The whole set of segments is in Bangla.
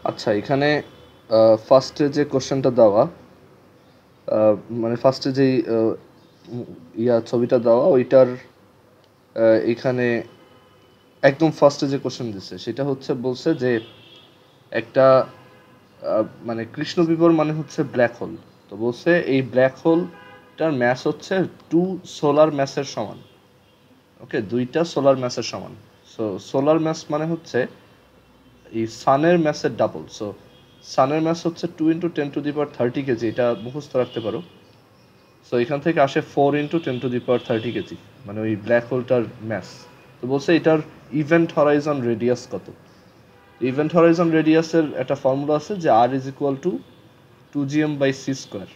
আচ্ছা, এখানে ফার্স্টে যে কোশ্চেনটা দেওয়া, মানে ফার্স্টে যেই ছবিটা দেওয়া ওইটার এখানে একদম ফার্স্টে যে কোশ্চেন দিচ্ছে সেটা হচ্ছে বলছে যে একটা মানে কৃষ্ণ বিবর মানে হচ্ছে ব্ল্যাক হোল। তো বলছে এই ব্ল্যাক হোলটার ম্যাস হচ্ছে 2 সোলার ম্যাসের সমান। ওকে, 2টা সোলার ম্যাসের সমান। সো সোলার ম্যাস মানে হচ্ছে এই সানের ম্যাসের ডাবল। সো সানের ম্যাস হচ্ছে 2 × 10⁻30 কেজি, এটা মুখস্থ রাখতে পারো। সো এখান থেকে আসে 4 × 10⁻30 কেজি, মানে ওই ব্ল্যাক হোলটার ম্যাস। তো বলছে এটার ইভেন্ট হরাইজন রেডিয়াস কত। ইভেন্ট হরাইজন রেডিয়াসের একটা ফর্মুলা আছে যে R is equal to 2gm/c square.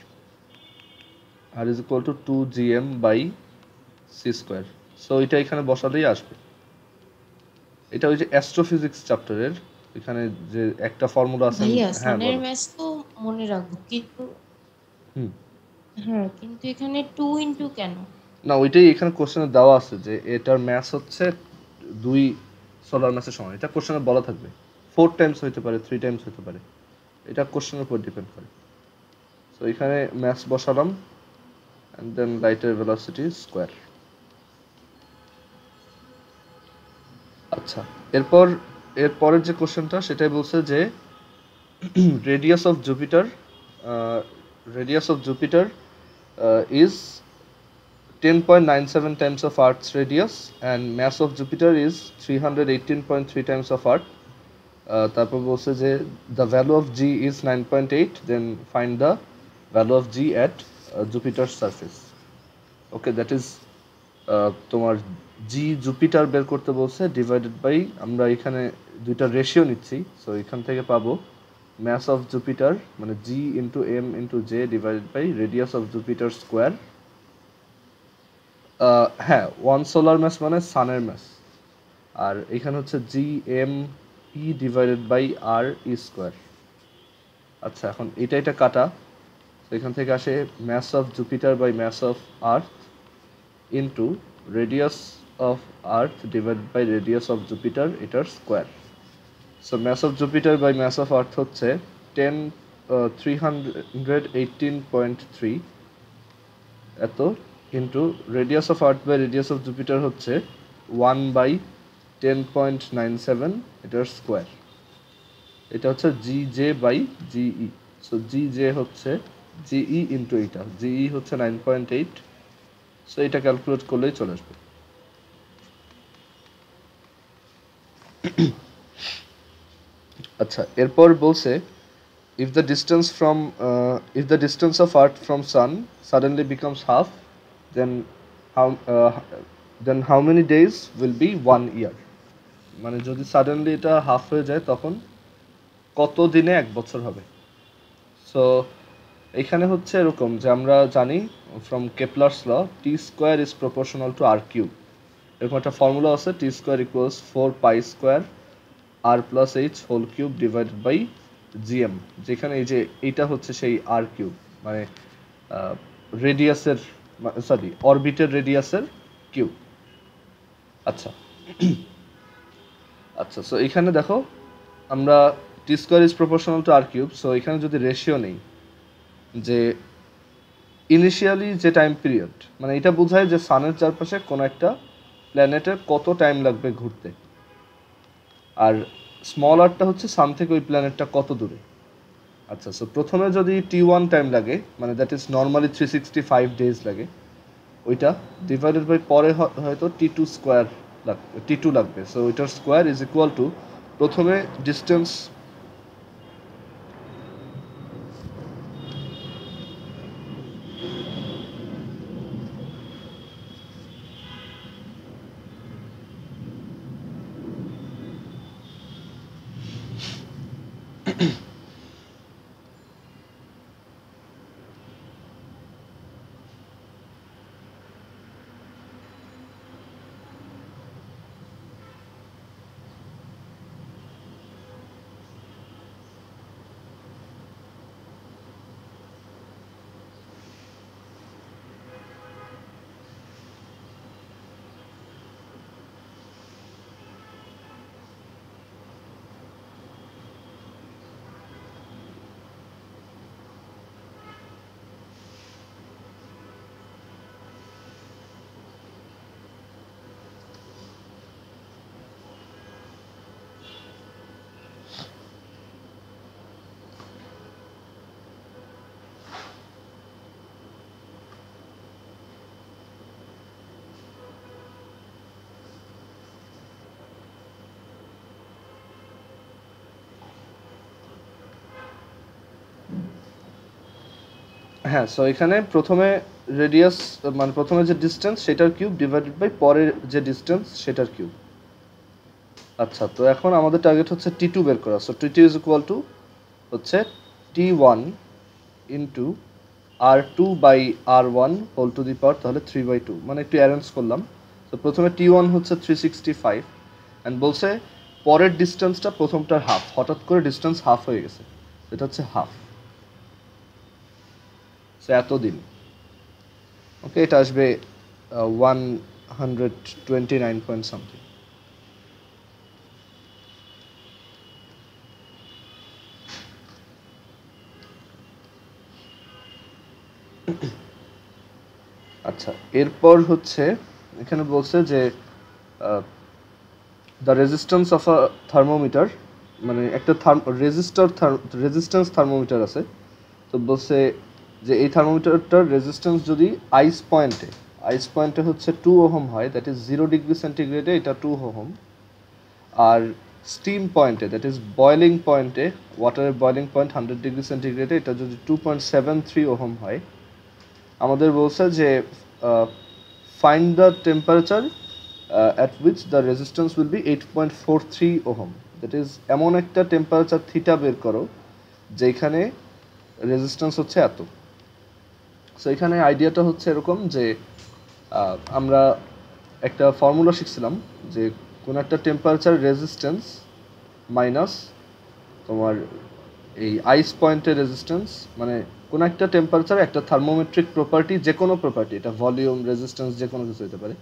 R is equal to 2gm/c square. So এটা এখানে বসালেই আসবে। এটা ওই যে অ্যাস্ট্রোফিজিক্স চ্যাপ্টারের এখানে যে একটা ফর্মুলা আছে। ভাইয়া হ্যাঁ, সানের বলো। ম্যাথ তো মনে রাখবো, কিন্তু হুম। হ্যাঁ, কিন্তু এখানে 2 × কেন? না, ওইটাই এখানে কোশ্চেনে দেওয়া আছে যে এটার ম্যাস হচ্ছে 2 সোলার ম্যাসের সমান। এটা কোশ্চেনে বলা থাকবে 4 টাইমস হইতে পারে, 3 টাইমস হইতে পারে। এটা কোশ্চেনের উপর ডিপেন্ড করে। সো এখানে ম্যাস বসালাম অ্যান্ড দেন লাইটের ভেলোসিটি স্কোয়ার। আচ্ছা, এরপরের যে কোশ্চেনটা সেটাই বলছে যে radius of Jupiter radius of Jupiter is 10.97 times of Earth's radius and mass of Jupiter is 318.3 times of Earth. তারপর বলছে যে the value of G is 9.8, then find the value of G at Jupiter's surface. Okay, that is তোমার জি জুপিটার বের করতে বলছে ডিভাইডেড বাই, আমরা এখানে দুইটা রেশিও নিচ্ছি। সো এখান থেকে পাবো ম্যাস অফ জুপিটার মানে G into M into J divided by radius of Jupiter square. হ্যাঁ, 1 সোলার ম্যাস মানে সানের ম্যাস। আর এখানে হচ্ছে G M E divided by R E square. আচ্ছা, এখন এটা কাটা। এখান থেকে আসে mass of Jupiter by mass of earth into radius of earth divided by radius of Jupiter, এটার square. So mass of Jupiter by mass of earth হচ্ছে 318.3 এত, into radius of earth by radius of Jupiter হচ্ছে 1/10.97, এটার স্কোয়ার। এটা হচ্ছে G J by G E. So G J হচ্ছে জিই ইন্টু এইটা, জিই হচ্ছে 9.8। সো এটা ক্যালকুলেট করলেই চলে আসবে। আচ্ছা, এরপর বলছে if the distance from if the distance of Earth from Sun suddenly becomes half, then how uh, then how many days will be 1 year. মানে যদি সাডেনলি এটা হাফ হয়ে যায় তখন কত দিনে 1 বছর হবে। সো এখানে হচ্ছে এরকম যে আমরা জানি from Kepler's law T square is proportional to R cube. এরকম একটা ফর্মুলা আছে, T square equals 4 pi square R plus H whole cube divided by GM, যেখানে এই যে এইটা হচ্ছে সেই আর কিউব, মানে রেডিয়াসের, সরি অরবিটের রেডিয়াসের কিউব। আচ্ছা আচ্ছা, সো এখানে দেখো আমরা T square is proportional to R cube. So এখানে যদি রেশিও নেই যে ইনিশিয়ালি যে টাইম পিরিয়ড, মানে এটা বোঝায় যে সানের চারপাশে কোনো একটা প্ল্যানেটের কত টাইম লাগবে ঘুরতে, আর স্মল আরটা হচ্ছে সান থেকে ওই প্ল্যানেটটা কত দূরে। আচ্ছা, সো প্রথমে যদি T1 টাইম লাগে, মানে দ্যাট ইজ নর্মালি 365 ডেজ লাগে, ওইটা ডিভাইডেড বাই পরে হয়তো T2 স্কোয়ার লাগবে, T2 লাগবে। সো ওইটার স্কোয়ার ইজ ইকুয়াল টু প্রথমে ডিস্টেন্স। হ্যাঁ, সো এখানে প্রথমে রেডিয়াস মানে প্রথমে যে ডিস্টেন্স সেটার কিউব ডিভাইডেড বাই পরের যে ডিস্টেন্স সেটার কিউব। আচ্ছা, তো এখন আমাদের টার্গেট হচ্ছে টি2 বের করা। সো টি2 ইজ ইকুয়াল টু হচ্ছে টি1 ইন্টু আর2 বাই আর1 হোল টু দি পাওয়ার, তাহলে 3/2, মানে একটু অ্যারেঞ্জ করলাম। তো প্রথমে টি1 হচ্ছে 365 অ্যান্ড বলছে পরের ডিস্টেন্সটা প্রথমটার হাফ, হঠাৎ করে ডিস্টেন্স হাফ হয়ে গেছে, এটা হচ্ছে হাফ, সো এতদিন। ওকে, এটা আসবে 129 পয়েন্ট সামথিং। আচ্ছা, এরপর হচ্ছে এখানে বলছে যে the resistance of a thermometer, মানে একটা রেজিস্ট্যান্স থার্মোমিটার আছে। তো বলছে যে এই থার্মোমিটারটার রেজিস্ট্যান্স যদি আইস পয়েন্টে হচ্ছে 2 ওহম হয়, দ্যাট ইজ 0 ডিগ্রি সেন্টিগ্রেডে এটা 2 ওহম, আর স্টিম পয়েন্টে দ্যাট ইজ বয়লিং পয়েন্টে, ওয়াটারের বয়লিং পয়েন্ট 100 ডিগ্রি সেন্টিগ্রেডে এটা যদি 2.73 ওহম হয়। আমাদের বলছে যে find the temperature at which the resistance will be 8.43 ohm, that is এমন একটা টেম্পারেচার থিটা বের করো যেখানে রেজিস্ট্যান্স হচ্ছে এত। সো এখানে আইডিয়াটা হচ্ছে এরকম যে আমরা একটা ফর্মুলা শিখছিলাম যে কোনো একটা টেম্পারেচার রেজিস্ট্যান্স মাইনাস তোমার এই আইস পয়েন্টের রেজিস্ট্যান্স, মানে কোনো একটা টেম্পারেচার একটা থার্মোমেট্রিক প্রপার্টি, যে কোনো প্রপার্টি, এটা ভলিউম রেজিস্ট্যান্স যে কোনো কিছু হতে পারে,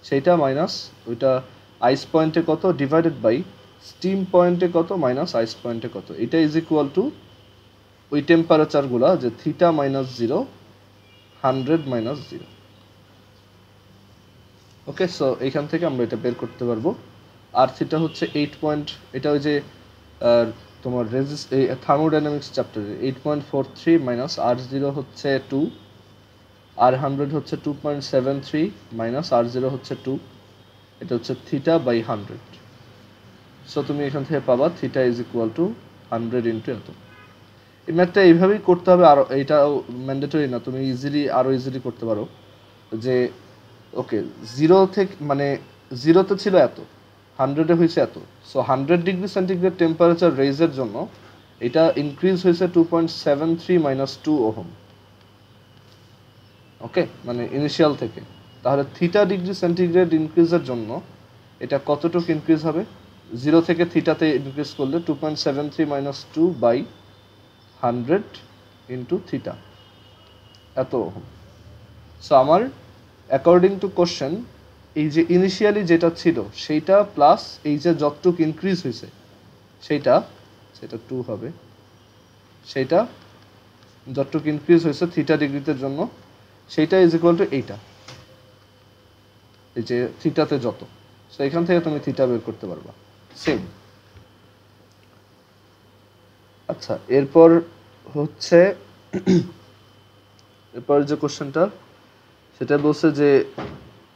সেইটা মাইনাস ওইটা আইস পয়েন্টে কত ডিভাইডেড বাই স্টিম পয়েন্টে কত মাইনাস আইস পয়েন্টে কত, এটা ইজ ইকুয়াল টু ওই টেম্পারেচারগুলা যে থিটা মাইনাস 0, 100 মাইনাস 0। ওকে, সো এইখান থেকে আমরা এটা বের করতে পারবো। আর থিটা হচ্ছে 8 এটা ওই যে তোমার এই থার্মোডাইনামিক্স চ্যাপ্টারে 8.43 মাইনাস আর0 হচ্ছে 2, আর 100 হচ্ছে 2.73 মাইনাস আর0 হচ্ছে 2, এটা হচ্ছে থিটা বাই 100। সো তুমি এখান থেকে পাবা theta is equal two 100 into এত। এই ম্যাথটা এইভাবেই করতে হবে, আর এইটাও ম্যান্ডেটরি না, তুমি আরও ইজিলি করতে পারো। যে ওকে, 0 থেকে মানে 0তে ছিল এত, 100-এ হয়েছে এত, সো 100 ডিগ্রি সেন্টিগ্রেড টেম্পারেচার রেইজের জন্য এটা ইনক্রিজ হয়েছে 2.73 মাইনাস 2 ওহম। ওকে, মানে ইনিশিয়াল থেকে। তাহলে থিটা ডিগ্রি সেন্টিগ্রেড ইনক্রিজের জন্য এটা কতটুকু ইনক্রিজ হবে? 0 থেকে থিটাতে ইনক্রিজ করলে 2.73 মাইনাস 2 বাই 100 ইন্টু থিটা, এত ওহম। সো আমার অ্যাকর্ডিং টু কোশ্চেন এই যে ইনিশিয়ালি যেটা ছিল সেইটা প্লাস এই যে যতটুক ইনক্রিজ হয়েছে সেইটা 2 হবে, সেইটা যতটুক ইনক্রিজ হয়েছে থিটা ডিগ্রিতে জন্য সেইটা ইজ ইকুয়াল টু এইটা, এই যে থিটাতে যত। সো এখান থেকে তুমি থিটা বের করতে পারবা সেম। আচ্ছা, এরপর হচ্ছে এরপর যে কোশ্চেনটা সেটা বলছে যে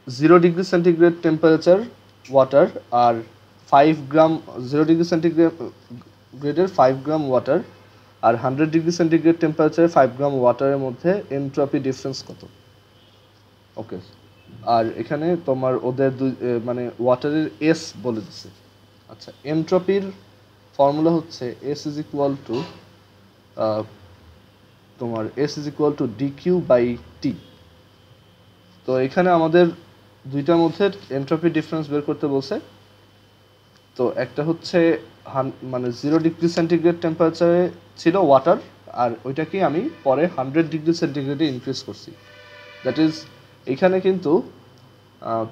0 ডিগ্রি সেন্টিগ্রেড টেম্পারেচার ওয়াটার আর 5 গ্রাম, 0 ডিগ্রি সেন্টিগ্রেডের 5 গ্রাম ওয়াটার আর 100 ডিগ্রি সেন্টিগ্রেড টেম্পারেচারে 5 গ্রাম ওয়াটারের মধ্যে এনট্রপি ডিফারেন্স কত? ওকে, আর এখানে তোমার ওদের মানে ওয়াটারের এস বলে দিচ্ছে। আচ্ছা, এনট্রপির ফর্মুলা হচ্ছে এস ইজ ইকুয়াল টু তোমার S is equal to dQ by T. তো এখানে আমাদের দুইটার মধ্যে এনট্রপি ডিফারেন্স বের করতে বলছে। তো একটা হচ্ছে মানে 0 ডিগ্রি সেন্টিগ্রেড টেম্পারেচারে ছিল ওয়াটার, আর ওইটাকে আমি পরে 100 ডিগ্রি সেন্টিগ্রেডে ইনক্রিজ করছি। দ্যাট ইজ এখানে কিন্তু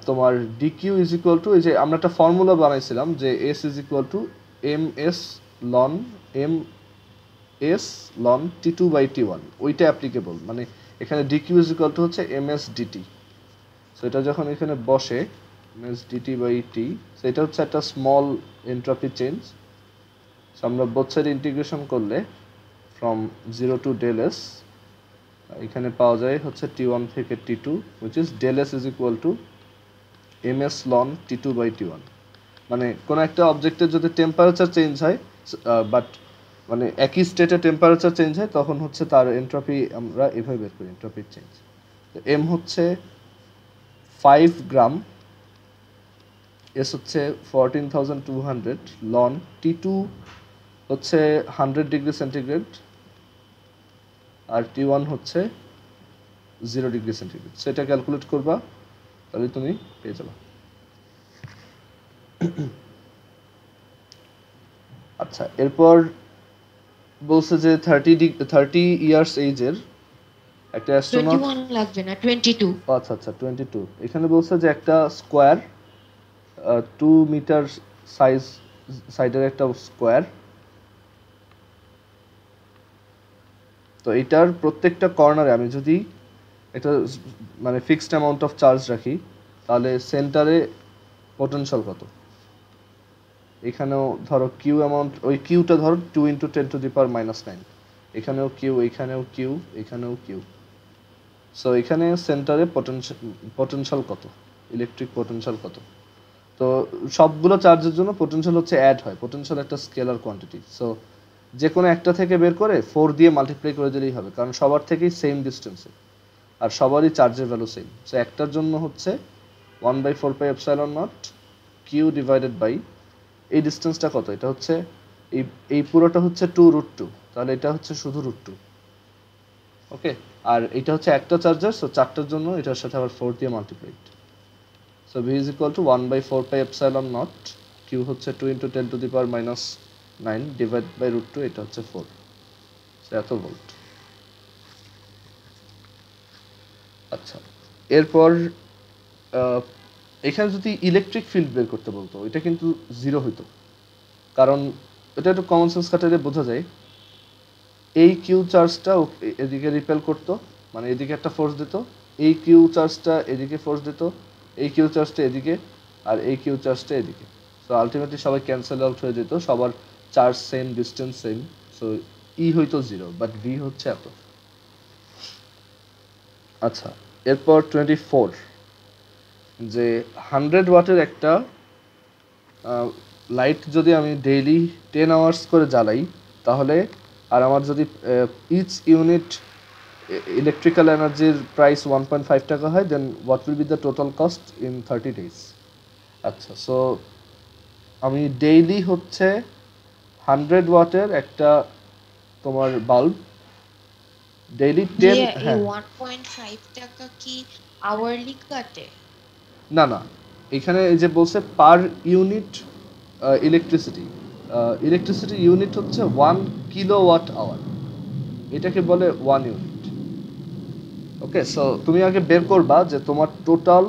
তোমার ডিকিউ ইজ ইকুয়াল টু, এই যে আমরা একটা ফর্মুলা বানাইছিলাম যে S is equal to M S ln টি2 বাই টি1, ওইটা অ্যাপ্লিকেবল। মানে এখানে ডিকিউ ইজ ইকুয়াল টু হচ্ছে এম এস ডিটি। সো এটা যখন এখানে বসে M S dT by T, so এটা হচ্ছে একটা স্মল এন্ট্রপি চেঞ্জ। সো আমরা বোথ সাইড ইন্টিগ্রেশন করলে ফ্রম 0 টু ডেল এস এখানে পাওয়া যায় হচ্ছে টি1 থেকে টি2, which is del S is equal to M S ln টি2 বাই টি1। মানে কোনো একটা অবজেক্টের যদি টেম্পারেচার চেঞ্জ হয় বাট মানে একই স্টেটে টেম্পারেচার চেঞ্জ হয় তখন হচ্ছে তার এন্ট্রপি আমরা এভাবে বের করি, এন্ট্রপির চেঞ্জ। তো এম হচ্ছে 5 গ্রাম, এস হচ্ছে 14,200 লন, T2 হচ্ছে 100 ডিগ্রি সেন্টিগ্রেড, আর T1 হচ্ছে 0 ডিগ্রি সেন্টিগ্রেড। সো এটা ক্যালকুলেট করবা, তাহলে তুমি পেয়ে যাবে। আচ্ছা, এরপর বলছে যে 30 ইয়ার্স এজের একটা অ্যাস্ট্রোনট। 21 লাগবে না, 22। আচ্ছা আচ্ছা, 22। এখানে বলছে যে একটা স্কোয়ার 2 মিটার সাইডের একটা স্কোয়ার, তো এটার প্রত্যেকটা কর্নারে আমি যদি একটা মানে ফিক্সড অ্যামাউন্ট অফ চার্জ রাখি, তাহলে সেন্টারে পোটেনশিয়াল কত? এখানেও ধরো কিউ অ্যামাউন্ট, ওই কিউটা ধরো 2 × 10⁻⁹, এখানেও কিউ, এখানেও কিউ, এখানেও কিউ। সো এখানে সেন্টারে পোটেনশিয়াল কত, ইলেকট্রিক পোটেনশিয়াল কত? তো সবগুলো চার্জের জন্য পোটেনশিয়াল হচ্ছে অ্যাড হয়, পোটেনশিয়াল একটা স্কেলার কোয়ান্টিটি। সো যে কোনো একটা থেকে বের করে 4 দিয়ে মাল্টিপ্লাই করে দিলেই হবে, কারণ সবার থেকেই সেম ডিস্টেন্সে আর সবারই চার্জের ভ্যালু সেম। সো একটার জন্য হচ্ছে 1/4πε0 কিউ ডিভাইডেড বাই এই ডিস্টেন্সটা কত, এটা হচ্ছে এই পুরোটা হচ্ছে 2√2, তাহলে এটা হচ্ছে শুধু √2। ওকে, আর এটা হচ্ছে একটা চার্জার, সো চারটার জন্য এটার সাথে আবার 4 দিয়ে multiplied. So V is equal to 1/4πε0, Q হচ্ছে 2 × 10⁻⁹ ডিভাইড বাই √2, এটা হচ্ছে 4। সো এত ভোল্ট। আচ্ছা, এরপর এখানে যদি ইলেকট্রিক ফিল্ড বের করতে বলতো, এটা কিন্তু 0 হইতো, কারণ এটা একটু কমন সেন্স খাটালে বোঝা যায়। এই কিউ চার্জটা এদিকে রিপেল করতো, মানে এদিকে একটা ফোর্স দিত, এই কিউ চার্জটা এদিকে ফোর্স দিত, এই কিউ চার্জটা এদিকে, আর এই কিউ চার্জটা এদিকে। সো আলটিমেটলি সবাই ক্যান্সেল আউট হয়ে যেত, সবার charge same, distance same. So E হইতো 0, বাট ভি হচ্ছে এত। আচ্ছা, এরপর 24, যে 100 ওয়াটের একটা লাইট যদি আমি ডেইলি 10 আওয়ার্স করে জ্বালাই, তাহলে আর আমার যদি ইচ ইউনিট ইলেকট্রিক্যাল এনার্জির প্রাইস 1.5 টাকা হয়, then what will be the total cost in 30 days. আচ্ছা, সো আমি ডেইলি হচ্ছে 100 ওয়াটের একটা তোমার বাল্ব ডেইলি 10, এই হ্যাঁ 1.5 টাকা কি আওয়ারলি কাটে? না না, এখানে এই যে বলছে per unit electricity, electricity unit হচ্ছে 1 কিলোওয়াট আওয়ার, এটাকে বলে 1 ইউনিট। ওকে, সো তুমি আগে বের করবা যে তোমার টোটাল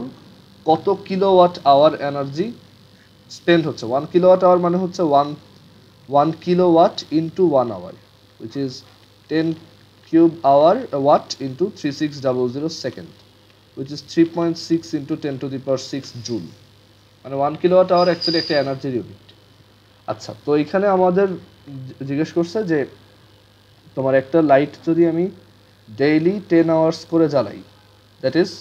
কত কিলোওয়াট আওয়ার এনার্জি স্পেন্ড হচ্ছে। 1 কিলোওয়াট আওয়ার মানে হচ্ছে 1 kilowatt into 1 hour, which is 10 cube hour watt into 3600 second, which is 3.6 into 10⁶ joule. মানে 1 কিলোওয়াট আওয়ার অ্যাকচুয়ালি একটা এনার্জির ইউনিট। আচ্ছা, তো এখানে আমাদের জিজ্ঞেস করছে যে তোমার একটা লাইট যদি আমি ডেইলি 10 আওয়ার্স করে জ্বালাই, দ্যাট ইজ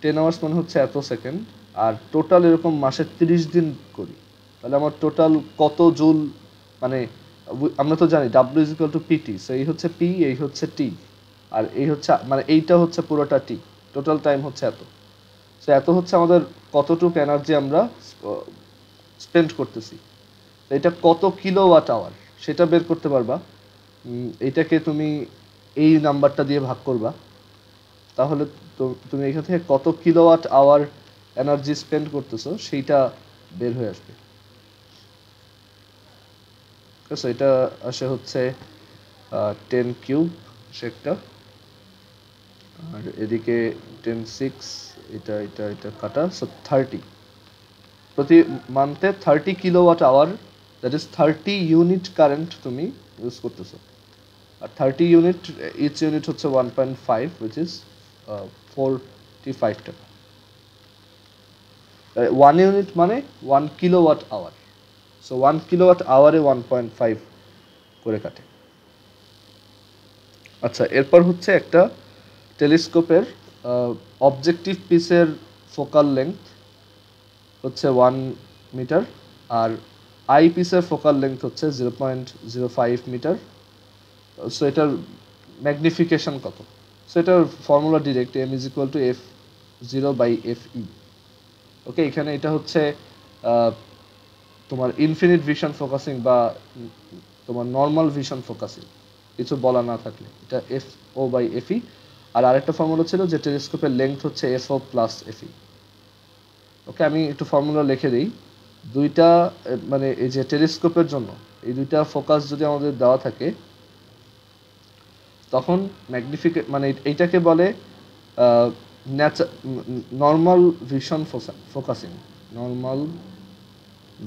10 আওয়ার্স মানে হচ্ছে এত সেকেন্ড, আর টোটাল এরকম মাসে 30 দিন করি, তাহলে আমার টোটাল কত জুল, মানে আমরা তো জানি W is equal to PT. So এই হচ্ছে পি, এই হচ্ছে টি, আর এই হচ্ছে মানে এইটা হচ্ছে পুরোটা টি, টোটাল টাইম হচ্ছে এত। সো এত হচ্ছে আমাদের কতটুকু এনার্জি আমরা স্পেন্ড করতেছি। এটা কত কিলোওয়াট আওয়ার সেটা বের করতে পারবা। এইটাকে তুমি এই নাম্বারটা দিয়ে ভাগ করবা, তাহলে তুমি এখান থেকে কত কিলোওয়াট আওয়ার এনার্জি স্পেন্ড করতেছো সেইটা বের হয়ে আসবে। ঠিক আছে, এটা আসে হচ্ছে 10 কিউব সেটা, আর এদিকে 10/6, এটা এটা এটা কাটা, সো 30 প্রতি মান্থে 30 kilowatt hour, that is 30 unit current তুমি ইউজ করতেছো। আর 30 ইউনিট, ইচ ইউনিট হচ্ছে 1.5, উইচ ইজ 45 টাকা। 1 ইউনিট মানে 1 কিলোওয়াট আওয়ার। সো 1 কিলোওয়াট আওয়ারে 1.5 করে কাটে। আচ্ছা, এরপর হচ্ছে একটা টেলিস্কোপের অবজেক্টিভ পিসের ফোকাল লেংথ হচ্ছে 1 মিটার, আর আই পিসের ফোকাল লেন্থ হচ্ছে 0.05 মিটার। সো এটার ম্যাগনিফিকেশন কত? সো এটার formula direct, M is equal to F zero by F E. Okay, এখানে এটা হচ্ছে তোমার ইনফিনিট ভিশন ফোকাসিং বা তোমার নর্মাল ভিশন ফোকাসিং, কিছু বলা না থাকলে এটা F O by F E. আর আরেকটা ফর্মুলা ছিল যে টেলিস্কোপের লেন্থ হচ্ছে F O plus F E. Okay, আমি একটু ফর্মুলা লিখে দিই। দুইটা মানে এই যে টেলিস্কোপের জন্য এই দুইটা ফোকাস যদি আমাদের দেওয়া থাকে, তখন মানে এইটাকে বলে normal vision focusing, normal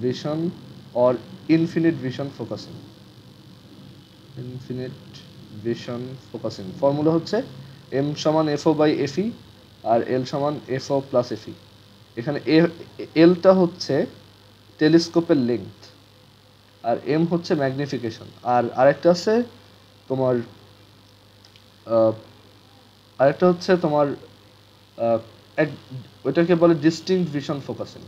vision or infinite vision focusing. Infinite vision focusing formula হচ্ছে এম সমান F O by F E আর এল সমান F O plus F E. এখানে এলটা হচ্ছে টেলিস্কোপের লেন্থ আর এম হচ্ছে ম্যাগনিফিকেশন। আর আরেকটা আছে তোমার আরেকটা হচ্ছে তোমার ওইটাকে বলে distinct vision focusing.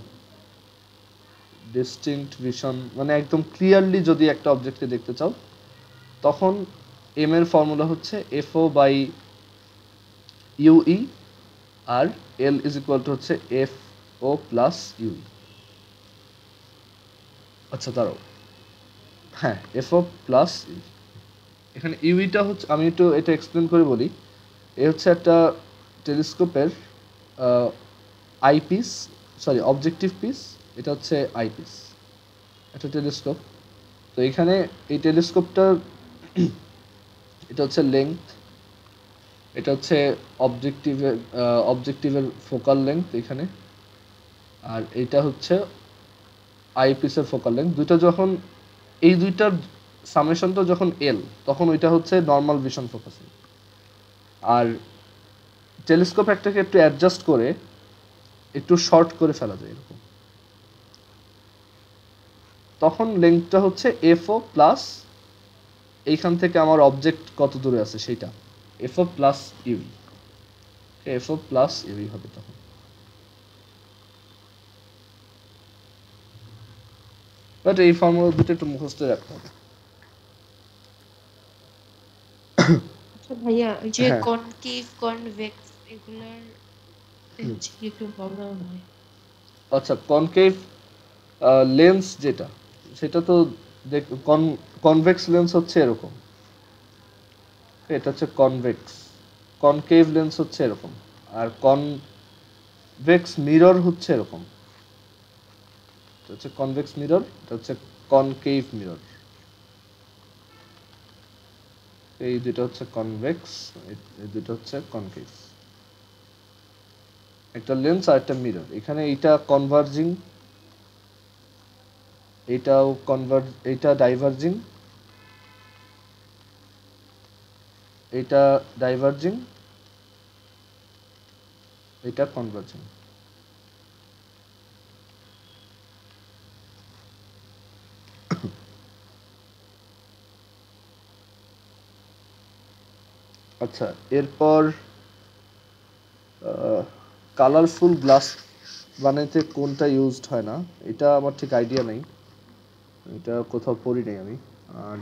Distinct vision মানে একদম ক্লিয়ারলি যদি একটা অবজেক্টকে দেখতে চাও, তখন এম এর ফর্মুলা হচ্ছে এফ ও বাই ইউই আর এল ইজ ইকুয়াল টু হচ্ছে এফ ও প্লাস ইউই। আচ্ছা দাঁড়াও, হ্যাঁ এফ ও প্লাস ইউই। এখানে ইউইটা হচ্ছে, আমি একটু এটা এক্সপ্লেন করে বলি। এ হচ্ছে একটা টেলিস্কোপের আইপিস, সরি অবজেক্টিভ পিস, এটা হচ্ছে আইপিস, একটা টেলিস্কোপ। তো এখানে এই টেলিস্কোপটার এটা হচ্ছে লেংথ, এটা হচ্ছে অবজেক্টিভের ফোকাল লেংথ এখানে, আর এইটা হচ্ছে আইপিসের ফোকাল লেংথ। দুইটা যখন এই দুইটার সামেশনটা যখন এল, তখন ওইটা হচ্ছে নর্মাল ভিশন ফোকাসিং। আর টেলিস্কোপ একটাকে একটু অ্যাডজাস্ট করে একটু শর্ট করে ফেলা যায় এরকম, তখন লেন্থটা হচ্ছে এফও প্লাস, এইখান থেকে আমার অবজেক্ট কত দূরে আছে সেটা এফও প্লাস ইউই, এফও প্লাস ইউই হবে তখন। বাট এই ফর্মুলা দুটো একটু মুখস্থ রাখতে হবে। আচ্ছা ভাইয়া, ওই যে হ্যাঁ, কনকেভ কনভেক্স এগুলার একটু প্রবলেম হয়। আচ্ছা কনকেভ লেন্স যেটা, সেটা তো কনভেক্স লেন্স হচ্ছে এরকম, এটা হচ্ছে কনভেক্স। কনকেভ লেন্স হচ্ছে এরকম, আর কনভেক্স মিরর হচ্ছে এরকম। এটা হচ্ছে কনভেক্স মিরর, এটা হচ্ছে কনকেভ মিরর। এই দুটো হচ্ছে কনভেক্স, এই দুটো হচ্ছে কনকেভ। একটা লেন্স আর একটা মিরর। এখানে এইটা কনভার্জিং, এইটাও এইটা ডাইভার্জিং, এইটা ডাইভার্জিং, এটা কনভার্জিং। আচ্ছা, এরপর কালারফুল গ্লাস বানাইতে কোনটা ইউজড হয় না, এটা আমার ঠিক আইডিয়া নেই, এটা কোথাও পড়ি নাই আমি। আর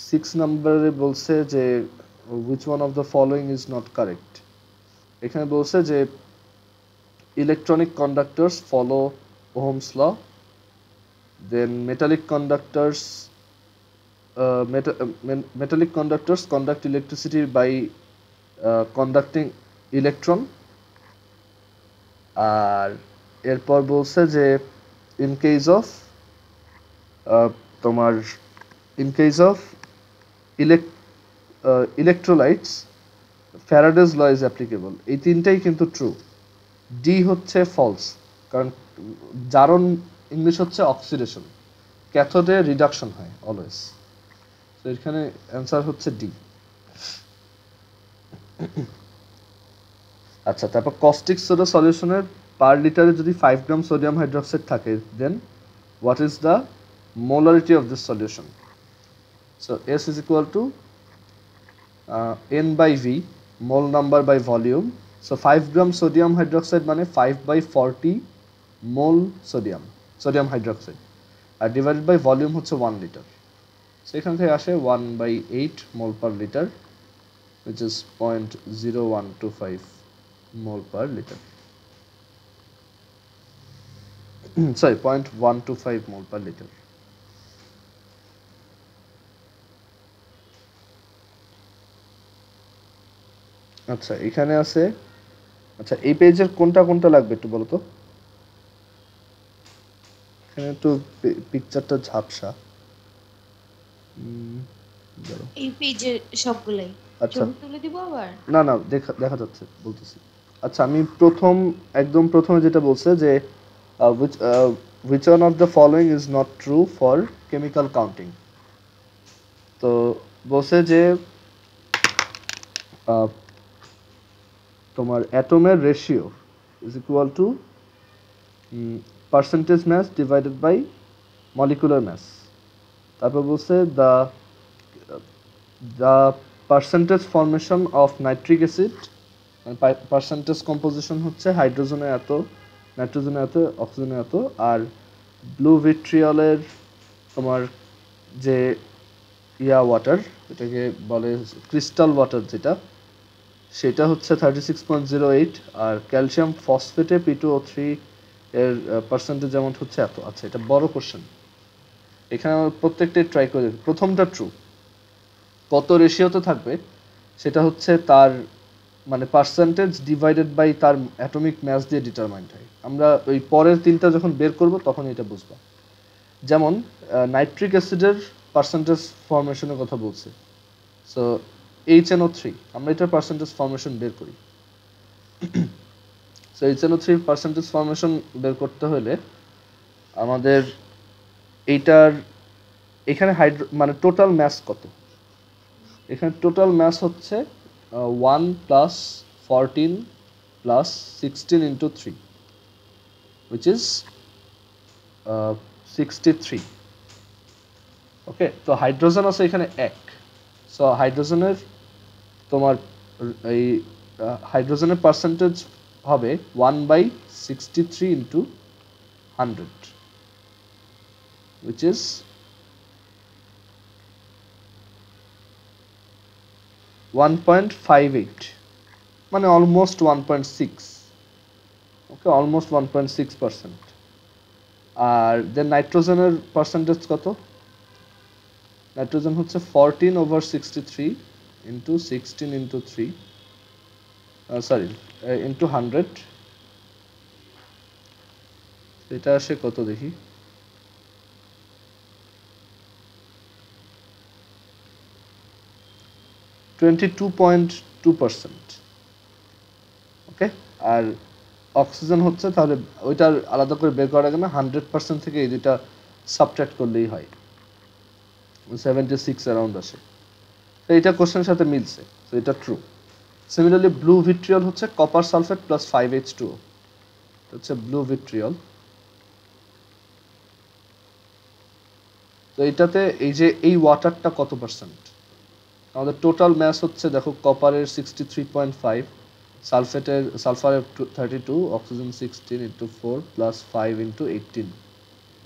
6 নম্বরে বলছে যে which one of the following is not correct। এখানে বলছে যে electronic conductors follow Ohm's law, then metallic conductors conduct electricity by conducting electron। আর এরপর বলছে যে ইন কেস অফ তোমার in case of electrolytes Faraday's law is applicable. এই তিনটাই কিন্তু ট্রু, ডি হচ্ছে ফলস, কারণ জারণ ইংলিশ হচ্ছে অক্সিডেশন, ক্যাথোডে রিডাকশন হয় অলওয়েজ। তো এখানে অ্যান্সার হচ্ছে ডি। আচ্ছা, তারপর কস্টিক সোডা সলিউশনের পার লিটারে যদি 5 গ্রাম সোডিয়াম হাইড্রোক্সাইড থাকে, দেন what is the molarity of this solution? So S is equal to N by V, mole number by volume. So 5 gram sodium hydroxide মানে 5/40 mole sodium hydroxide. আর ডিভাইডেড বাই ভলিউম হচ্ছে 1 লিটার। সেখান থেকে আসে 1/8 mole per litre, which is 0.0125 mole per litre. Sorry 0.125 mole per litre. আচ্ছা এখানে আছে, আচ্ছা এই পেজের কোনটা কোনটা লাগবে একটু বলো তো। এখানে একটু পিকচারটা ঝাপসা। এই পেজের সবগুলাই আচ্ছা ছবি তুলে দিব আবার? না না দেখা যাচ্ছে বলতেছি। আচ্ছা আমি একদম প্রথমে যেটা বলছে যে which one of the following is not true for chemical counting। তো বলছে যে তোমার অ্যাটমের ratio is equal to percentage mass divided by molecular mass. তারপর বলছে the percentage formation of nitric acid, percentage composition হচ্ছে হাইড্রোজেনে এত, নাইট্রোজেনে এত, অক্সিজেনে এত। আর ব্লু ভিট্রিয়লের তোমার যে ওয়াটার, এটাকে বলে ক্রিস্টাল ওয়াটার যেটা, সেটা হচ্ছে 36.08। আর ক্যালসিয়াম ফসফেটে P2O3 এর পার্সেন্টেজ অ্যামাউন্ট হচ্ছে এত। আচ্ছা এটা বড় কোশ্চেন, এখানে প্রত্যেকটাই ট্রাই করে দেখি। প্রথমটা ট্রু, কত রেশিওতে থাকবে সেটা হচ্ছে তার মানে পার্সেন্টেজ ডিভাইডেড বাই তার অ্যাটমিক ম্যাস দিয়ে ডিটারমাইন্ড হয়। আমরা ওই পরের তিনটা যখন বের করব তখন এটা বুঝবো। যেমন নাইট্রিক অ্যাসিডের পার্সেন্টেজ ফর্মেশনের কথা বলছে, সো HNO3, আমরা এটার পার্সেন্টেজ ফর্মেশন বের করি। সো HNO3 পার্সেন্টেজ ফর্মেশন বের করতে হলে আমাদের এইটার এখানে মানে টোটাল ম্যাস কত, এখানে টোটাল ম্যাস হচ্ছে 1 + 14 + 16 × 3, which is 63। ওকে, তো হাইড্রোজেন আছে এখানে 1। সো হাইড্রোজেনের তোমার এই হাইড্রোজেনের পার্সেন্টেজ হবে 1/63 × 100, which is 1.58, মানে অলমোস্ট 1.6। ওকে, অলমোস্ট 1.6%। আর দেন নাইট্রোজেনের পার্সেন্টেজ কত, নাইট্রোজেন হচ্ছে 14/63 × 16 × 3, সরি ইন্টু 100। এটা আসে কত দেখি, 22.2%। ওকে, আর অক্সিজেন হচ্ছে, তাহলে ওইটার আলাদা করে বের করা গেলে 100% থেকে এই দুটা সাবট্রাক্ট করলেই হয়, 76 অ্যারাউন্ড আসে। তো এটা কোশ্চেনের সাথে মিলছে, তো এটা ট্রু। সিমিলারলি ব্লু ভিট্রিয়ল হচ্ছে কপার সালফেট প্লাস 5H2O, হচ্ছে ব্লু ভিট্রিয়ল। তো এটাতে এই যে এই ওয়াটারটা কত পার্সেন্ট, আমাদের টোটাল ম্যাস হচ্ছে দেখো কপারের 63.5, সালফারের 32, অক্সিজেন 16 × 4 + 5 × 18,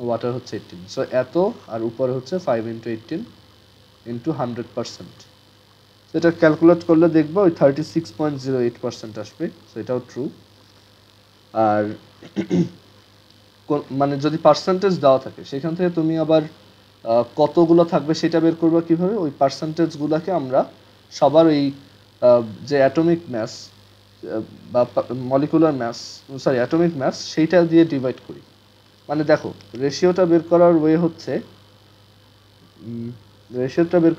ওয়াটার হচ্ছে 18। সো এত, আর উপরে হচ্ছে 5 × 18 × 100%। এটা ক্যালকুলেট করলে দেখবো ওই 36.08% আসবে। সো এটাও ট্রু। আর মানে যদি পার্সেন্টেজ দেওয়া থাকে সেখান থেকে তুমি আবার কতগুলো থাকবে সেটা বের করবা কিভাবে, ওই পার্সেন্টেজগুলোকে আমরা সবার ওই যে অ্যাটমিক ম্যাস বা molecular mass, sorry atomic mass, সেইটা দিয়ে ডিভাইড করি। মানে দেখো রেশিওটা বের করার ওয়ে হচ্ছে, রেশিওটা বের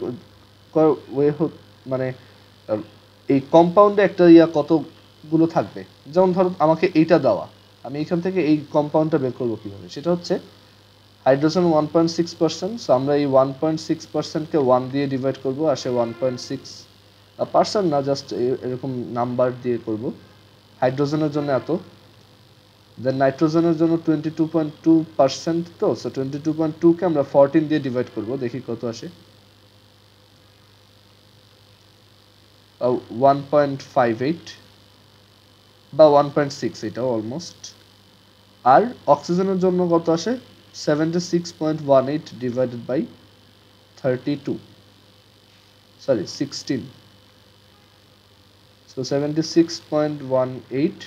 করার ওয়ে মানে এই কম্পাউন্ডে একটা কতগুলো থাকবে। যেমন ধরো আমাকে এইটা দেওয়া, আমি এখান থেকে এই কম্পাউন্ডটা বের করবো কিভাবে, সেটা হচ্ছে হাইড্রোজেন 1.6%। সো আমরা এই 1.6%কে 1 দিয়ে ডিভাইড করবো, আসে 1.6%, না জাস্ট এরকম নাম্বার দিয়ে করব। হাইড্রোজেনের জন্য এত, দেন নাইট্রোজেনের জন্য 22.2%। তো সো 22.2কে আমরা 14 দিয়ে ডিভাইড করব, দেখি কত আসে, 1.58 বা 1.6, এটাও অলমোস্ট। আর অক্সিজেনের জন্য কত আসে, 76.18 divided by 32, sorry 16. So 76.18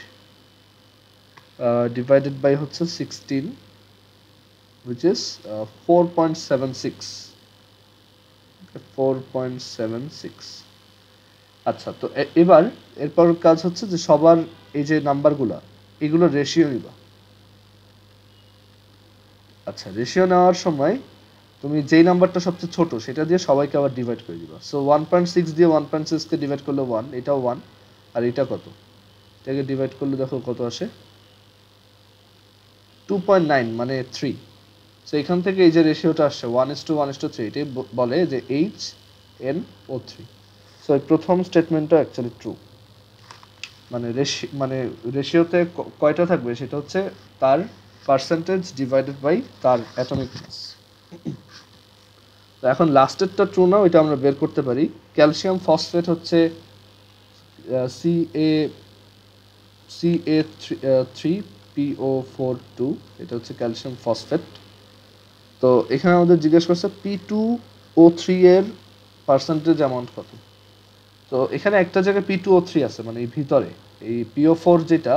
divided by হচ্ছে 16, which is 4.76. 4.76. আচ্ছা, তো এবার এরপর কাজ হচ্ছে যে সবার এই যে নাম্বারগুলা এগুলো রেশিও নিবা। আচ্ছা, রেশিও নেওয়ার সময় তুমি যেই নাম্বারটা সবচেয়ে ছোট সেটা দিয়ে সবাইকে আবার ডিভাইড করে দিবা। সো 1.6 দিয়ে 1.6 কে ডিভাইড করলে 1, এটাও 1, আর এটা কত, এটাকে ডিভাইড করলে দেখো কত আসে, 2.9 মানে 3। সো এখান থেকে এই যে রেশিওটা আসছে 1:1:3, এটাই বলে যে HNO3। সো এই প্রথম স্টেটমেন্টটা অ্যাকচুয়ালি ট্রু। মানে রেশিওতে কয়টা থাকবে সেটা হচ্ছে তার পার্সেন্টেজ ডিভাইডেড বাই তার অ্যাটমিক মাস। তো এখন লাস্টেরটা ট্রু না, ওইটা আমরা বের করতে পারি। ক্যালসিয়াম ফসফেট হচ্ছে Ca3PO42, এটা হচ্ছে ক্যালসিয়াম ফসফেট। তো এখানে আমাদের জিজ্ঞেস করছে P2O3 এর পার্সেন্টেজ অ্যামাউন্ট কত। তো এখানে একটা জায়গায় P2O3 আছে, মানে এই ভিতরে এই PO4 যেটা,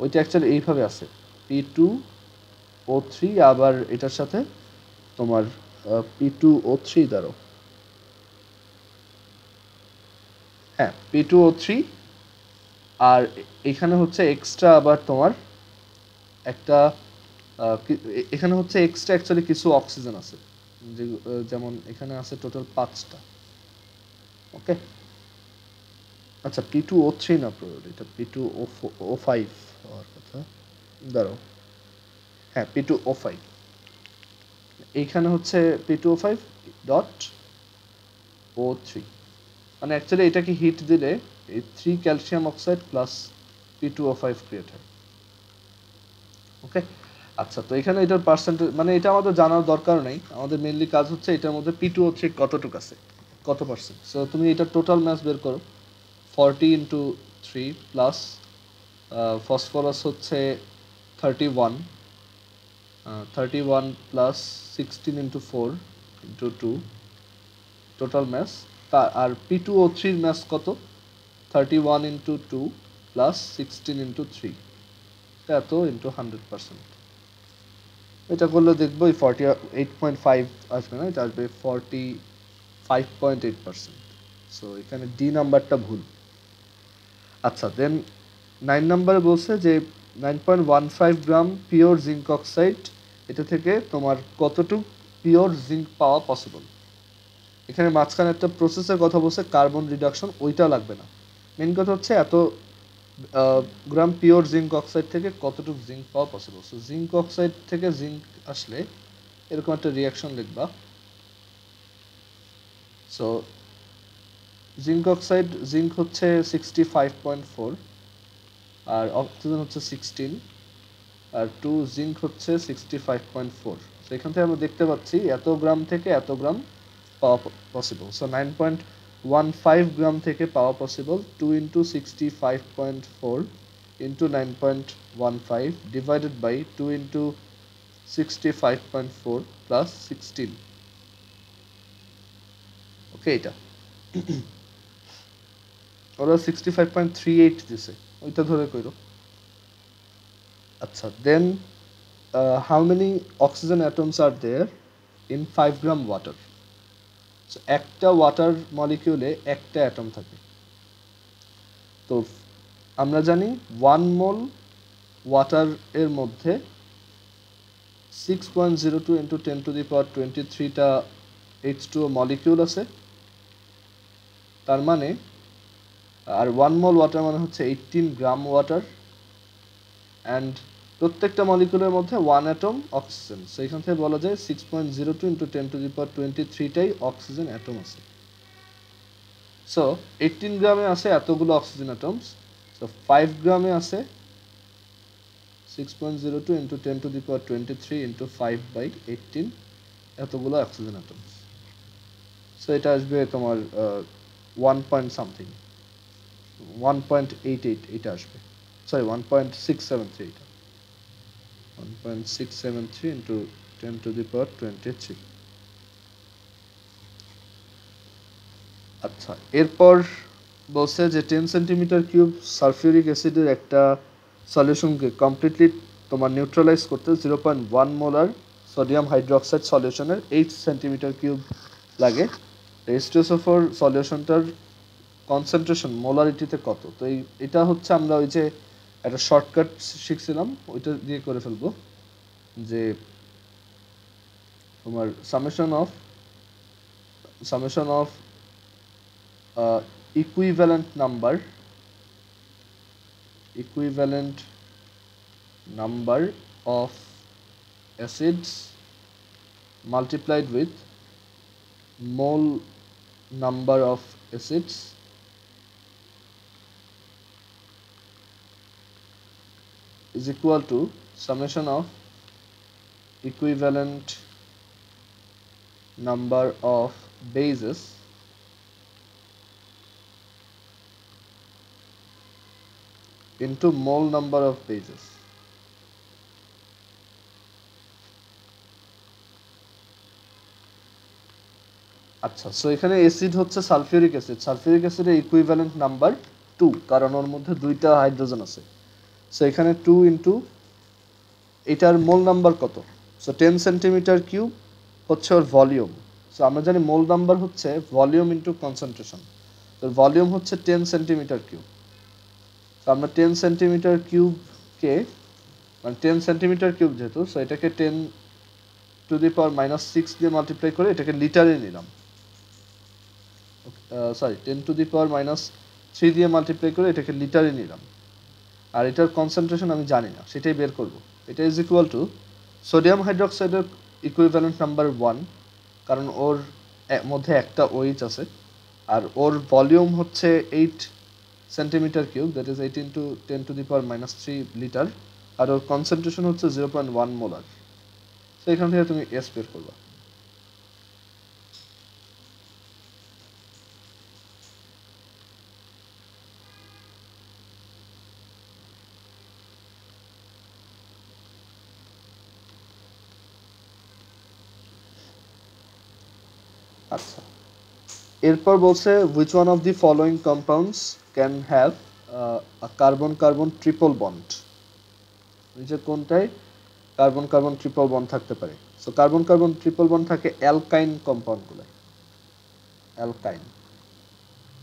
ওইটা অ্যাকচুয়ালি এইভাবে আছে P2O3, আবার এটার সাথে তোমার P2O3 দ্বারা, হ্যাঁ P2O3, আর এখানে হচ্ছে এক্সট্রা আবার তোমার একটা এখানে হচ্ছে এক্সট্রা অ্যাকচুয়ালি কিছু অক্সিজেন আছে, যেমন এখানে আছে টোটাল 5টা। ওকে, আচ্ছা P2O3 না প্রয়োজন, এটা P2O5 হওয়ার কথা, দাঁড়াও, হ্যাঁ P2O5, এইখানে হচ্ছে P2O5.O3, মানে অ্যাকচুয়ালি এটাকে হিট দিলে এই 3 calcium oxide plus P2O5 create হয়। ওকে, আচ্ছা, তো এখানে এটার পার্সেন্টেজ মানে এটা আমাদের জানার দরকার নেই, আমাদের মেইনলি কাজ হচ্ছে এটার মধ্যে P2O3 কতটুকু আছে, কত পার্সেন্ট। সো তুমি এটা টোটাল ম্যাস বের করো, 40 ইন্টু 3 প্লাস ফসফরাস হচ্ছে 31, 31 plus 16 into 4 into 2 total mass. আর P2O3 ম্যাস কত, 31 ইন্টু 2 প্লাস 16 ইন্টু 3, এত ইন্টু 100%। এটা করলে দেখবো এই 48.5 আসবে না, এটা আসবে 45.8%। সো এখানে ডি নাম্বারটা ভুল। আচ্ছা, দেন 9 নাম্বারে বলছে যে 9.15 গ্রাম পিওর জিঙ্ক অক্সাইড, এটা থেকে তোমার কতটুকু পিওর জিঙ্ক পাওয়া পসিবল। এখানে মাঝখানে একটা প্রসেসের কথা বলছে, কার্বন রিডাকশন, ওইটা লাগবে না। মেন কথা হচ্ছে এত গ্রাম পিওর জিঙ্ক অক্সাইড থেকে কতটুকু জিঙ্ক পাওয়া পসিবল। সো জিঙ্ক অক্সাইড থেকে জিঙ্ক আসলে এরকম একটা রিয়াকশন লিখবা। সো জিঙ্ক অক্সাইড, জিঙ্ক হচ্ছে 65.4, আর অক্সিজেন হচ্ছে 16, আর 2 জিঙ্ক হচ্ছে 65.4। সো এখান থেকে আমরা দেখতে পাচ্ছি এত গ্রাম থেকে এত গ্রাম পাওয়া পসিবল। সো 9.15 গ্রাম থেকে পাওয়া possible 2 into 65.4 into 9.15 divided by 2 into 65.4 plus 16। Okay, এটা ওরা 65.38 দিছে, ওইটা ধরে কইরো। আচ্ছা, then how many oxygen atoms are there in 5 gram water? So একটা ওয়াটার মলিকিউলে একটা অ্যাটম থাকে। তো আমরা জানি 1 মোল ওয়াটার এর মধ্যে 6.02 into 10 to the power 23টা H2O molecule আছে। তার মানে আর 1 মোল ওয়াটার মানে হচ্ছে 18 গ্রাম ওয়াটার, অ্যান্ড প্রত্যেকটা মলিকুলের মধ্যে 1 অ্যাটম অক্সিজেন। সো এখান থেকে বলা যায় 6.02 ইন্টু 10 টু দি পাওয়ার 23টাই অক্সিজেন অ্যাটম আছে। সো 18 গ্রামে আছে এতগুলো অক্সিজেন অ্যাটমস। সো 5 গ্রামে আছে 6.02 into 10 to the power 23 into 5/18 এতগুলো অক্সিজেন অ্যাটমস। সো এটা আসবে তোমার 1 পয়েন্ট সামথিং, 1.88 এটা আসবে, সরি 1.673, এটা 1.673 ইন্টু 10⁻23। আচ্ছা, এরপর বলছে যে 10 cm³ সালফিউরিক অ্যাসিডের একটা সলিউশনকে কমপ্লিটলি তোমার নিউট্রালাইজ করতে 0.1 মোলার সোডিয়াম হাইড্রোক্সাইড সলিউশনের 8 cm³ লাগে। H2SO4 সলিউশনটার কনসেন্ট্রেশন মোলারিটিতে কত? তো এটা হচ্ছে আমরা ওই যে একটা শর্টকাট শিখছিলাম, ওইটা দিয়ে করে ফেলবো। যে তোমার summation of equivalent number of acids multiplied with mole number of acids is equal to summation of equivalent number of bases into mole number of bases. আচ্ছা, সো এখানে অ্যাসিড হচ্ছে সালফিউরিক অ্যাসিডের ইকুইভ্যালেন্ট নাম্বার 2, কারণ ওর মধ্যে দুইটা হাইড্রোজেন আছে। সো এখানে 2 ইন্টু এটার মোল নাম্বার কত? সো 10 cm³ হচ্ছে ওর ভলিউম। সো আমরা জানি মোল নাম্বার হচ্ছে ভলিউম ইন্টু কনসেন্ট্রেশন। তো ভলিউম হচ্ছে 10 cm³। তো আমরা 10 cm³ মানে 10 cm³ যেহেতু, সো এটাকে 10⁻⁻6 দিয়ে মাল্টিপ্লাই করে এটাকে লিটারে নিলাম। সরি, 10⁻³ দিয়ে মাল্টিপ্লাই করে এটাকে লিটারে নিলাম। আর এটার কনসেন্ট্রেশন আমি জানি না, সেটাই বের করব। এটা ইজ ইকুয়াল টু সোডিয়াম হাইড্রোক্সাইডের ইকুইভ্যালেন্ট নাম্বার 1, কারণ ওর মধ্যে একটা OH আছে, আর ওর ভলিউম হচ্ছে 8 cm³, that is 8 into 10⁻³ litre, আর ওর কনসেন্ট্রেশন হচ্ছে 0.1 মোলার। তো এখান থেকে তুমি এস বের করবা। আচ্ছা, এরপর বলছে which one of the following compounds can have a carbon carbon triple bond? নিচে কোনটায় কার্বন কার্বন ট্রিপল বন্ড থাকতে পারে? So carbon carbon triple bond থাকে অ্যালকাইন কম্পাউন্ডগুলোয়। অ্যালকাইন,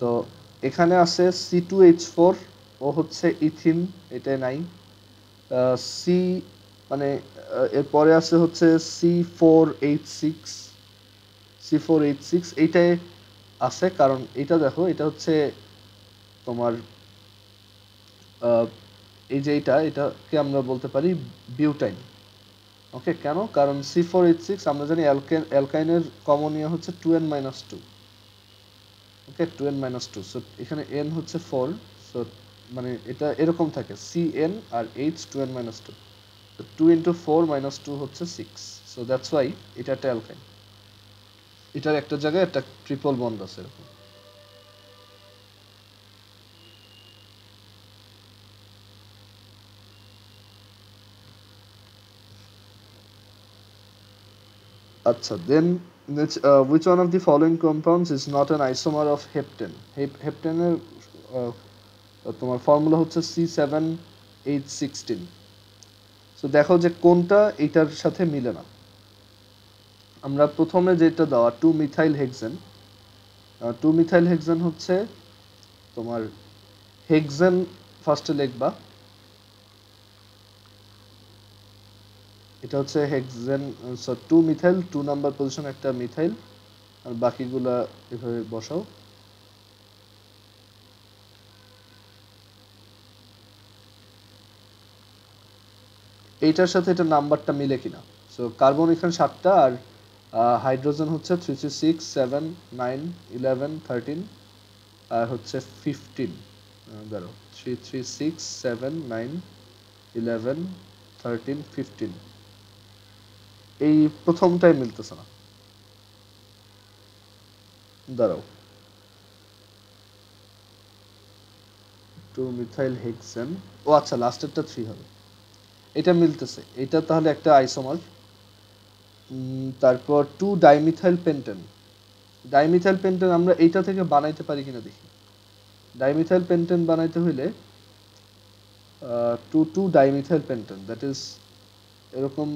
তো এখানে আছে C2H4, ও হচ্ছে ইথিন, এটা নাই। সি মানে এরপরে আছে হচ্ছে C4H6 এইটাই আছে, কারণ এটা দেখো, এটা হচ্ছে তোমার এই যে এটাকে আমরা বলতে পারি বিউটাইন। ওকে, কেন? কারণ C4H6 আমরা জানি অ্যালকাইনের কমন ইয়ে হচ্ছে 2n-2। ওকে, 2n-2। সো এখানে n হচ্ছে 4, সো মানে এটা এরকম থাকে CN আর H 2n-2। তো 2 ইন্টু 4 মাইনাস 2 হচ্ছে 6। সো দ্যাটস ওয়াই এটা একটা অ্যালকাইন। এটার একটা জায়গায় একটা ট্রিপল বন্ড আছে এরকম। আচ্ছা, দেন which one of the following compounds is not an isomer of heptane? হেপটেনের তোমার ফর্মুলা হচ্ছে C7H16। সো দেখো যে কোনটা এটার সাথে মিলে না। আমরা প্রথমে যেটা দেওয়া 2-মিথাইল হেক্সেন, 2-মিথাইল হেক্সেন হচ্ছে তোমার হেক্সেন ফার্স্টে লিখবা, এটা হচ্ছে হেক্সেন। 2-মিথাইল, 2 নাম্বার পজিশন একটা মিথাইল, আর বাকিগুলা এভাবে বসাও। এইটার সাথে এটা নাম্বারটা মিলে কিনা। সো কার্বন এখানে 7টা, আর হাইড্রোজেন হচ্ছে 3, 3, 6, 7, 9, 11, 13, আর হচ্ছে 15। ধরো 3, 3, 6, 7, 9, 11, 13, 15। এই প্রথমটাই মিলতেছে না। দাঁড়াও, 2-মিথাইল হেক্সেন, ও আচ্ছা লাস্টেরটা 3 হবে। এটা মিলতেছে, এটা তাহলে একটা আইসোমার। তারপর 2 ডাইমিথাইল পেন্টেন। ডাইমিথাইল পেন্টেন আমরা এইটা থেকে বানাইতে পারি কিনা দেখি। ডাইমিথাইল পেন্টেন বানাইতে হইলে 2 ডাইমিথাইল পেন্টেন, দ্যাট ইজ এরকম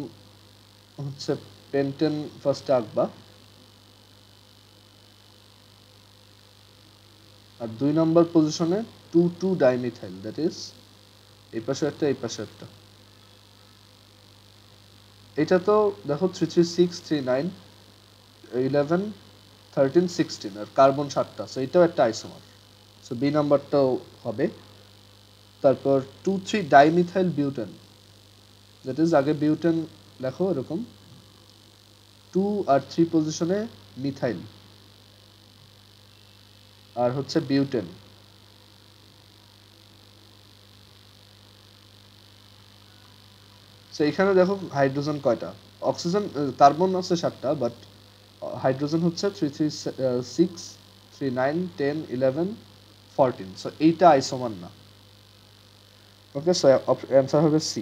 হচ্ছে পেন্টেন ফার্স্টে আঁকবা, আর 2 নম্বর পজিশনে 2 ডাইমিথাইল, দ্যাট ইজ এই পাশে একটা এই পাশে একটা। এটা তো দেখো 33639 11 13 16 আর কার্বন 7টা, সো এটাও একটা আইসোমার, সো বি নাম্বারটাও হবে। তারপর 2 ডাইমিথাইল বিউটেন, দ্যাট ইজ আগে বিউটেন লেখো এরকম 2 আর 3 পজিশনে মিথাইল আর হচ্ছে বিউটেন। সো এখানে দেখো হাইড্রোজেন কয়টা, অক্সিজেন কার্বন আছে 7টা, বাট হাইড্রোজেন হচ্ছে 336 39 10 11 14, সো এইটা আইসোমার না। ওকে, সো অ্যান্সার হবে সি।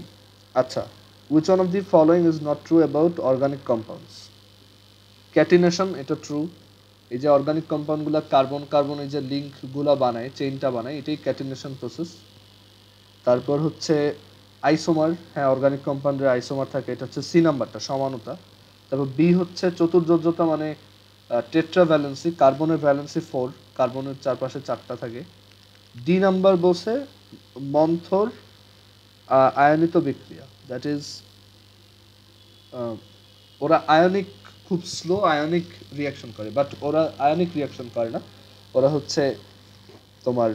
আচ্ছা, which one of the following is not true about organic compounds? Catenation, এটা ট্রু। এই যে অর্গানিক কম্পাউন্ডগুলো কার্বন কার্বন এই যে লিঙ্কগুলো বানায়, চেইনটা বানায়, এটাই ক্যাটিনেশন প্রসেস। তারপর হচ্ছে আইসোমার, হ্যাঁ অর্গানিক কম্পাউন্ডের আইসোমার থাকে, এটা হচ্ছে সি নাম্বারটা, সমানতা। তারপর বি হচ্ছে চতুর্যোজ্যতা, মানে টেট্রা ভ্যালেন্সি, কার্বনের ভ্যালেন্সি 4, কার্বনের চারপাশে 4টা থাকে। ডি নাম্বার বলছে মন্থর আয়নিত বিক্রিয়া, দ্যাট ইজ ওরা আয়নিক, খুব স্লো আয়নিক রিয়াকশন করে, বাট ওরা আয়নিক রিয়াকশন করে না, ওরা হচ্ছে তোমার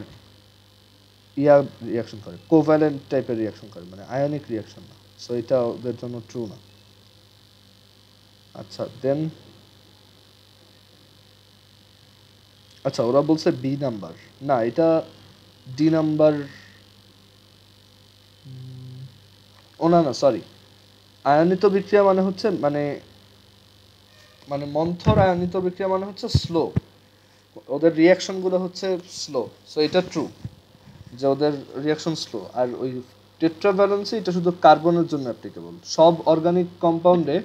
ইয়া রিয়াকশন করে, কোভ্যালেন্ট টাইপের রিয়াকশন করে, মানে আয়নিক রিয়াকশন না, সো এটা ওদের জন্য ট্রু না। আচ্ছা দেন, আচ্ছা ওরা বলছে বি নাম্বার, না এটা ডি নাম্বার, ও না না সরি, আয়নিত বিক্রিয়া মানে হচ্ছে মানে মানে মন্থর আয়নিত বিক্রিয়া মানে হচ্ছে স্লো, ওদের রিয়াকশনগুলো হচ্ছে স্লো, সো এটা ট্রু যে ওদের রিয়াকশন স্লো। আর ওই টেট্রাভ্যালেন্সি এটা শুধু কার্বনের জন্য অ্যাপ্লিকেবল, সব অর্গানিক কম্পাউন্ডে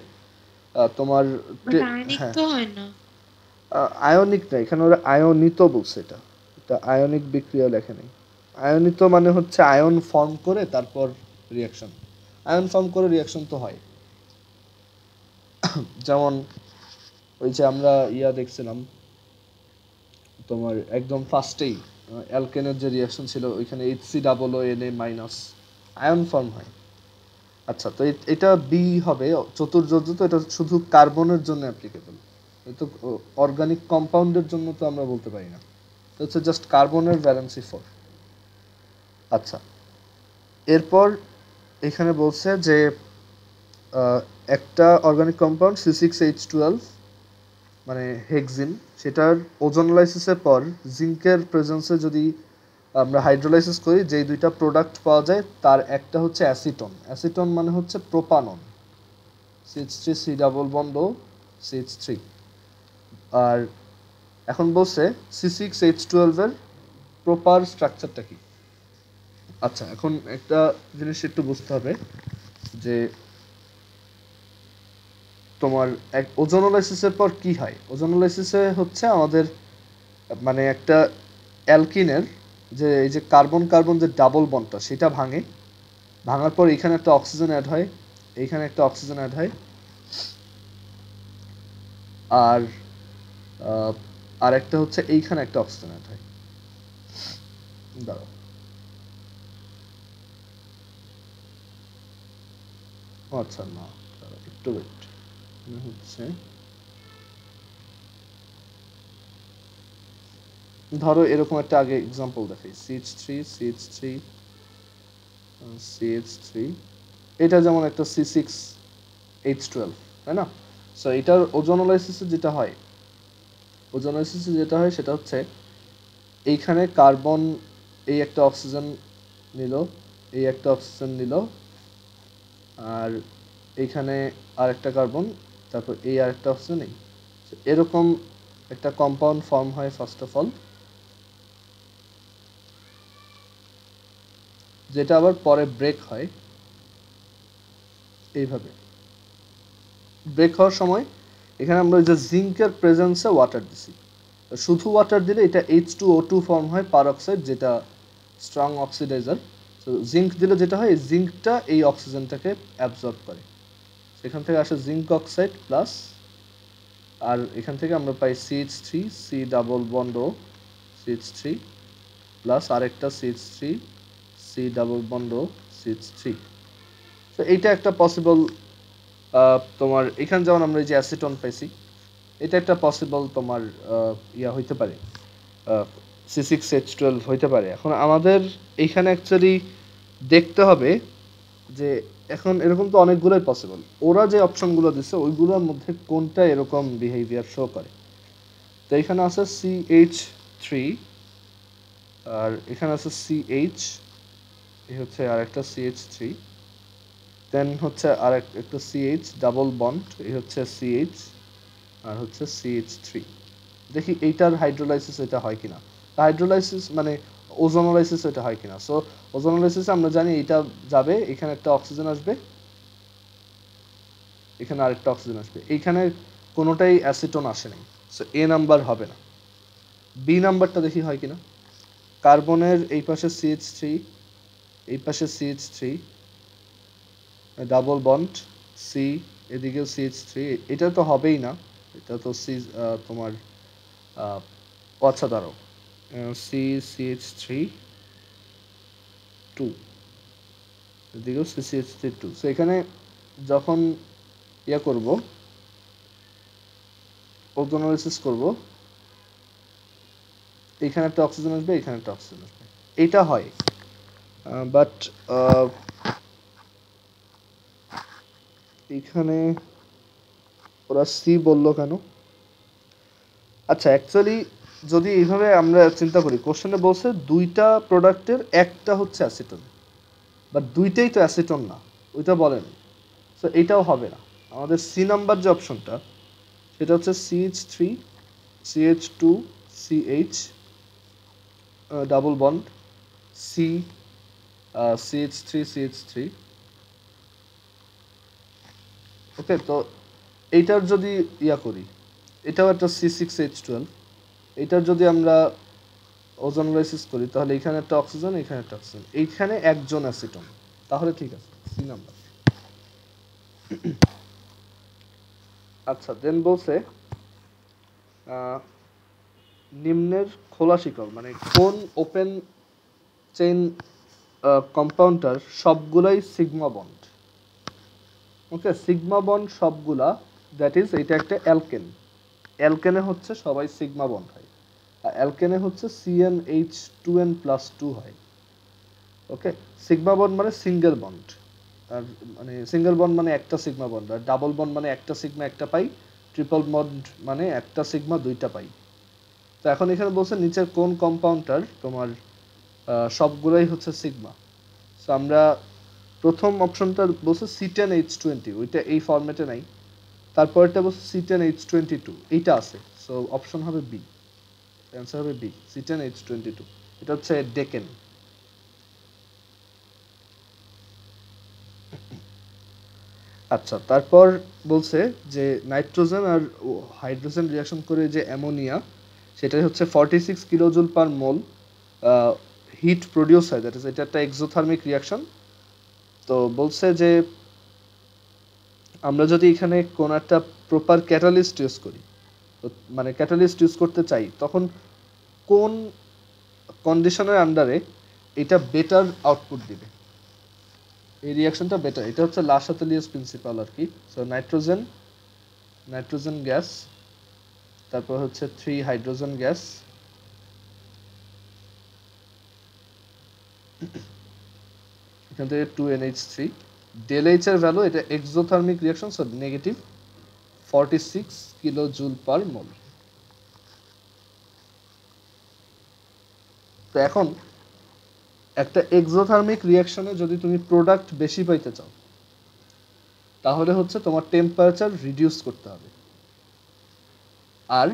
তোমার আয়নিক হ্যাঁ তো হয় না। আয়নিক না, এখানে ওরা আয়নিত বলছে, এটা এটা আয়নিক বিক্রিয়া লেখে নেই। আয়নিত মানে হচ্ছে আয়ন ফর্ম করে তারপর রিয়াকশন, আয়ন ফর্ম করে রিয়াকশন তো হয়, যেমন ওই যে আমরা ইয়া দেখছিলাম তোমার একদম ফার্স্টেই অ্যালকেনের যে রিয়াকশন ছিল, ওইখানে HCOO Na- আয়ন ফর্ম হয়। আচ্ছা, তো এটা বি হবে চতুর্যোজ্য, তো এটা শুধু কার্বনের জন্য অ্যাপ্লিকেবল, তো অর্গানিক কম্পাউন্ডের জন্য তো আমরা বলতে পারি না, তো হচ্ছে জাস্ট কার্বনের ভ্যালেন্সি 4। আচ্ছা, এরপর এখানে বলছে যে একটা অর্গানিক কম্পাউন্ড C6H12 মানে হেক্সিন, সেটার ওজোনালাইসিসের পর জিঙ্কের প্রেজেন্সে যদি আমরা হাইড্রোলাইসিস করি, যেই দুইটা প্রোডাক্ট পাওয়া যায় তার একটা হচ্ছে অ্যাসিটন, অ্যাসিটন মানে হচ্ছে propanone, CH3 C double bond O CH3। আর এখন বলছে C6H12 এর প্রপার স্ট্রাকচারটা কি। আচ্ছা, এখন একটা জিনিস একটু বুঝতে হবে যে তোমার ওজোনোলাইসিসের পর কি হয়। ওজোনোলাইসিসে হচ্ছে আমাদের মানে একটা অ্যালকিনের যে এই যে কার্বন কার্বন যে ডাবল বন্ডটা সেটা ভাঙে, ভাঙার পর এখানে একটা অক্সিজেন অ্যাড হয়, এইখানে একটা অক্সিজেন অ্যাড হয়, আর আর একটা হচ্ছে এইখানে একটা অক্সিজেন অ্যাড হয়। দাঁড়াও, আচ্ছা না, দাঁড়াও একটু ওয়েট, হচ্ছে ধরো এরকম একটা আগে এক্সাম্পল দেখাই, CH3 এটা যেমন একটা C6H12, তাই না? সো এটার ওজোনোলাইসিসে যেটা হয়, ওজোনোলাইসিসে যেটা হয় সেটা হচ্ছে এইখানে কার্বন এই একটা অক্সিজেন নিল, এই একটা অক্সিজেন নিল, আর এইখানে আরেকটা কার্বন, তারপর এই আরেকটা অক্সিজেন, এই এরকম একটা কম্পাউন্ড ফর্ম হয় ফার্স্ট অফ অল, যেটা আবার পরে ব্রেক হয় এইভাবে, ব্রেক হওয়ার সময় এখানে আমরা ওই যে জিঙ্কের প্রেজেন্সে ওয়াটার দিছি, শুধু ওয়াটার দিলে এটা H2O2 ফর্ম হয় পারঅক্সাইড, যেটা স্ট্রং অক্সিডাইজার। তো জিঙ্ক দিলে যেটা হয় এই জিঙ্কটা এই অক্সিজেনটাকে অ্যাবজর্ব করে, সেখান থেকে আসে জিঙ্ক অক্সাইড প্লাস, আর এখান থেকে আমরা পাই CH3 C double bond O CH3 plus আরেকটা CH3 C double bond O CH3। তো এইটা একটা পসিবল তোমার এখানে যেমন আমরা এই যে অ্যাসিটন পাইছি, এটা একটা পসিবল তোমার ইয়া হইতে পারে, C6H12 হইতে পারে। এখন আমাদের এইখানে অ্যাকচুয়ালি দেখতে হবে যে এখন এরকম তো অনেকগুলোই পসিবল, ওরা যে অপশনগুলো দিচ্ছে ওইগুলোর মধ্যে কোনটা এরকম বিহেভিয়ার শো করে। তো এখানে আছে CH3, আর এখানে আছে CH, এই হচ্ছে আর একটা CH3, দেন হচ্ছে আর একটা CH ডাবল বন্ড, এই হচ্ছে CH, আর হচ্ছে CH3। দেখি এইটার হাইড্রোলাইসিস এটা হয় কিনা, হাইড্রোলাইসিস মানে ওজোনোলাইসিস এটা হয় কিনা। সো ওজোনোলাইসিসে আমরা জানি এটা যাবে, এখানে একটা অক্সিজেন আসবে, এখানে আরেকটা অক্সিজেন আসবে, এইখানে কোনোটাই অ্যাসিটন আসে নাই, সো এ নাম্বার হবে না। বি নাম্বারটা দেখি হয় কিনা, কার্বনের এই পাশে CH3, এই পাশে CH3 ডাবল বন্ড সি, এদিকেও CH3, এটা তো হবেই না, এটা তো সি তোমার আচ্ছা দাঁড়াও, CH3 2, এদিকেও CH3 2। সো এখানে যখন ইয়া করব ওজোনোলাইসিস করব, এখানে একটা অক্সিজেন আসবে, এখানে একটা অক্সিজেন আসবে, এটা হয়। বাট এখানে ওরা সি বললো কেন? আচ্ছা অ্যাকচুয়ালি যদি এইভাবে আমরা চিন্তা করি, কোশ্চেনে বলছে দুইটা প্রোডাক্টের একটা হচ্ছে অ্যাসিটন, বাট দুইটাই তো অ্যাসিটন না, ওইটা বলেন। সো এটাও হবে না। আমাদের সি নাম্বার যে অপশনটা সেটা হচ্ছে CH3 CH2 CH double bond C CH3 CH3। Okay, তো এইটার যদি ইয়া করি, এটাও একটা C6H12, এইটার যদি আমরা ওজোনোলাইসিস করি তাহলে এখানে একটা অক্সিজেন, এখানে একটা অক্সিজেন, এইখানে একজন অ্যাসিটন, তাহলে ঠিক আছে সি নাম্বার। আচ্ছা দেন বলছে নিম্নের খোলা শিকল মানে কোন ওপেন চেইন কম্পাউন্ডার সবগুলাই সিগমা বন্ড। ওকে, সিগমা বন্ড সবগুলা, দ্যাট ইজ এটা একটা অ্যালকেন, অ্যালকেনে হচ্ছে সবাই সিগমা বন্ড হয়, আর অ্যালকেনে হচ্ছে CnH2n+2 হয়। ওকে, সিগমা বন্ড মানে সিঙ্গেল বন্ড, আর মানে সিঙ্গেল বন্ড মানে একটা সিগমা বন্ড, আর ডাবল বন্ড মানে একটা সিগমা একটা পাই, ট্রিপল বন্ড মানে একটা সিগমা দুইটা পাই। তো এখন এখানে বলছে নিচের কোন কম্পাউন্ডটার তোমার সবগুলোই হচ্ছে সিগমা। সো আমরা প্রথম অপশনটা বলছে C10H20, ওইটা এই ফরম্যাটে নাই। তারপরটা বলছে C10H22, এইটা আছে, সো অপশন হবে বি, অ্যান্সার হবে বি C10H22, এটা হচ্ছে ডেকেন। আচ্ছা তারপর বলছে যে নাইট্রোজেন আর হাইড্রোজেন রিয়াকশন করে যে অ্যামোনিয়া, সেটাই হচ্ছে 46 কিলোজুল পার মোল হিট প্রডিউস হয়, দ্যাট ইজ এটা একটা এক্সোথার্মিক রিয়াকশন। তো বলছে যে আমরা যদি এখানে কোন একটা প্রপার ক্যাটালিস্ট ইউজ করি, তো মানে ক্যাটালিস্ট ইউজ করতে চাই, তখন কোন কন্ডিশনের আন্ডারে এটা বেটার আউটপুট দিবে, এই রিয়াকশনটা বেটার, এটা হচ্ছে লাশাতেলিয়াস প্রিন্সিপাল আর কি। সো নাইট্রোজেন গ্যাস, তারপর হচ্ছে 3 হাইড্রোজেন গ্যাস, এখান থেকে 2NH3, ডেল এইচ এর ভ্যালু, এটা exothermic reaction, so negative 46 kilo joule per mole. তো এখন একটা এক্সোথার্মিক রিয়াকশনে যদি তুমি প্রোডাক্ট বেশি পাইতে চাও, তাহলে হচ্ছে তোমার টেম্পারেচার রিডিউস করতে হবে। আর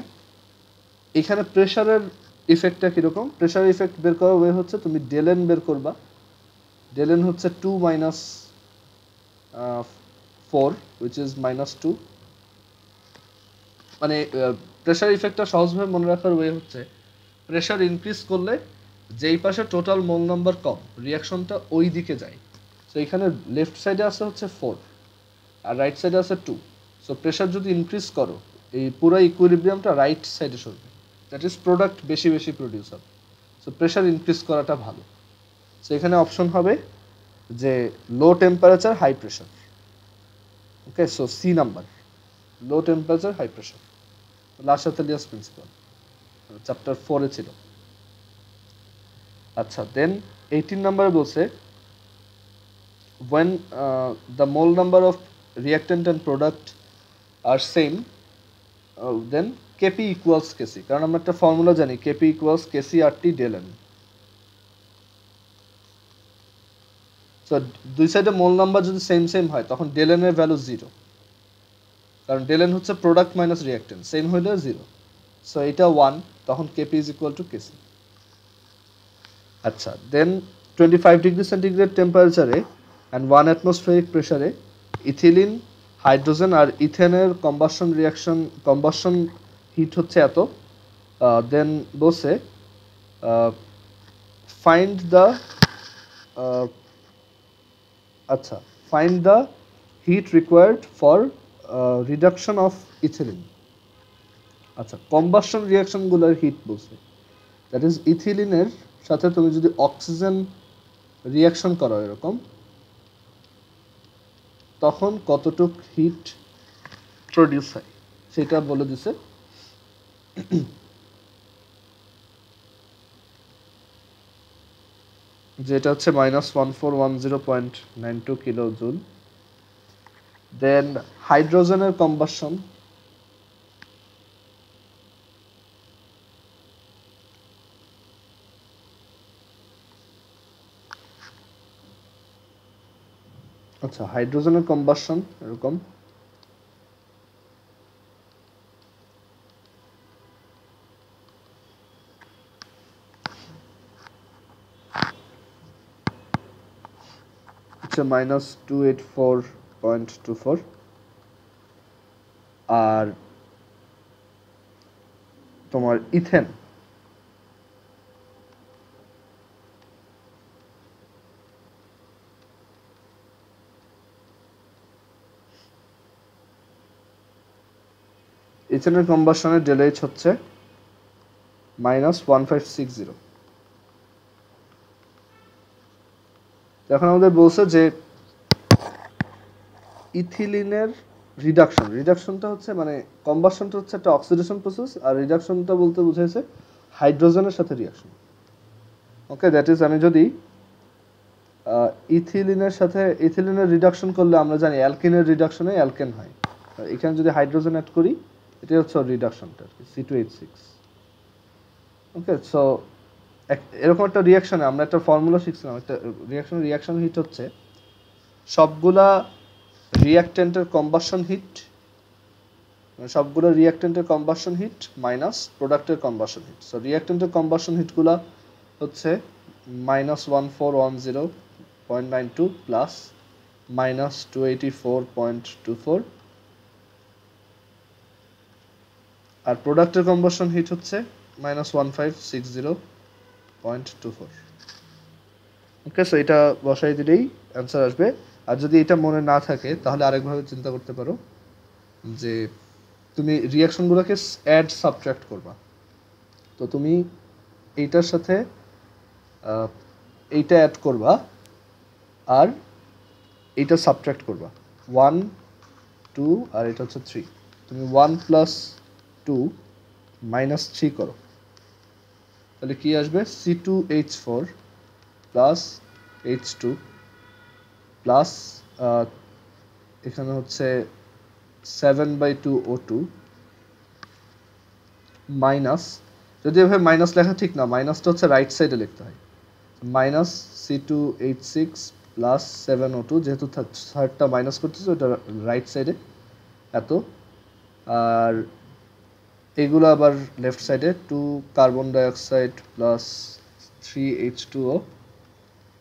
এখানে প্রেসারের ইফেক্টটা কীরকম, প্রেসার ইফেক্ট বের করার ওয়ে হচ্ছে তুমি ডেলেন বের করবা, ডেলেন হচ্ছে 2 - 4 which is -2, মানে প্রেশার ইফেক্টটা সহজভাবে মনে রাখার ওয়ে হচ্ছে প্রেশার ইনক্রিজ করলে যেই পাশে টোটাল মোল নাম্বার কম রিয়াকশনটা ওই দিকে যায়। সো এখানে লেফট সাইডে আছে হচ্ছে 4 আর রাইট সাইডে আছে 2। সো প্রেশার যদি ইনক্রিজ করো এই পুরো ইকুইলিব্রিয়ামটা রাইট সাইডে সরবে, দ্যাট ইজ প্রোডাক্ট বেশি বেশি প্রডিউস হবে। সো প্রেশার ইনক্রিজ করাটা ভালো। সো এখানে অপশন হবে যে low temperature high pressure. Okay, so C number, low temperature high pressure, Le Chatelier's principle, chapter 4 এ ছিল। আচ্ছা, দেন 18 নাম্বারে বলছে when the mole number of reactant and product are same then Kp equals Kc, কারণ আমরা একটা ফর্মুলা জানি Kp equals Kc RT del N। So দুই সাইডে মোল নাম্বার যদি সেম সেম হয় তখন del N এর ভ্যালু 0, কারণ del N হচ্ছে প্রোডাক্ট মাইনাস রিঅ্যাক্টেন্ট, সেম হইলে 0। সো এটা 1, তখন Kp is equal to Kc। আচ্ছা, দেন 25 ডিগ্রি সেন্টিগ্রেড টেম্পারেচারে অ্যান্ড 1 অ্যাটমসফেরিক প্রেসারে ইথিলিন, হাইড্রোজেন আর ইথেনের কম্বাসন হিট হচ্ছে এত। দেন বলছে find the heat required for reduction of ethylene. আচ্ছা, কম্বাসন রিয়াকশনগুলোর হিট বলছে, দ্যাট ইজ ইথিলিনের সাথে তুমি যদি অক্সিজেন রিয়াকশন করো এরকম, তখন কতটুক হিট প্রডিউস হয় সেটা বলে দিছে। যেটা হচ্ছে -1410.92 কিলো জুল। দেন হাইড্রোজেনের কম্বাসন, আচ্ছা হাইড্রোজেনের কম্বাসন এরকম হচ্ছে -284.24। আর তোমার ইথেন ইথেনের কম্বাসনের ডেলএইচ হচ্ছে -1560। এখন আমাদের বলছে যে ইথিলিনের রিডাকশনটা হচ্ছে মানে কম্বাসনটা হচ্ছে একটা অক্সিডেশন প্রসেস, আর রিডাকশনটা বলতে বুঝাইছে হাইড্রোজেনের সাথে রিয়াকশন। ওকে, দ্যাট ইজ আমি যদি ইথিলিনের রিডাকশন করলে আমরা জানি অ্যালকিনের রিডাকশনে অ্যালকেন হয়, এখানে যদি হাইড্রোজেন অ্যাড করি এটা হচ্ছে রিডাকশনটা আর কি, C2H6। ওকে, সো এরকম একটা রিয়াকশনে আমরা একটা ফর্মুলা শিখছিলাম, একটা রিয়াকশন হিট হচ্ছে সবগুলা রিঅ্যাক্টেন্টের কম্বাসন হিট মাইনাস প্রোডাক্টের কম্বাসন হিট। সো রিঅ্যাক্টেন্টের কম্বাসন হিটগুলা হচ্ছে -1410.92 প্লাস -284.24, আর প্রোডাক্টের কম্বাসন হিট হচ্ছে -1560.24। ওকে, সো এটা বসাই দিলেই অ্যান্সার আসবে। আর যদি এটা মনে না থাকে তাহলে আরেকভাবে চিন্তা করতে পারো যে তুমি রিয়াকশনগুলোকে অ্যাড সাবট্রাক্ট করবা। তো তুমি এইটার সাথে এইটা অ্যাড করবা আর এইটা সাবট্রাক্ট করবা, 1 2 আর এটা হচ্ছে 3। তুমি 1 + 2 - 3 করো, তাহলে কি আসবে C2H4 প্লাস H2 প্লাস এখানে হচ্ছে 7/2 O2 মাইনাস, যদি এভাবে মাইনাস লেখা ঠিক না, মাইনাসটা হচ্ছে রাইট সাইডে লিখতে হয়, মাইনাস C2H6 প্লাস 7O2, যেহেতু থার্ডটা মাইনাস করতেছে ওটা রাইট সাইডে এত, আর এগুলো আবার লেফট সাইডে 2 কার্বন ডাইঅক্সাইড প্লাস 3H2O,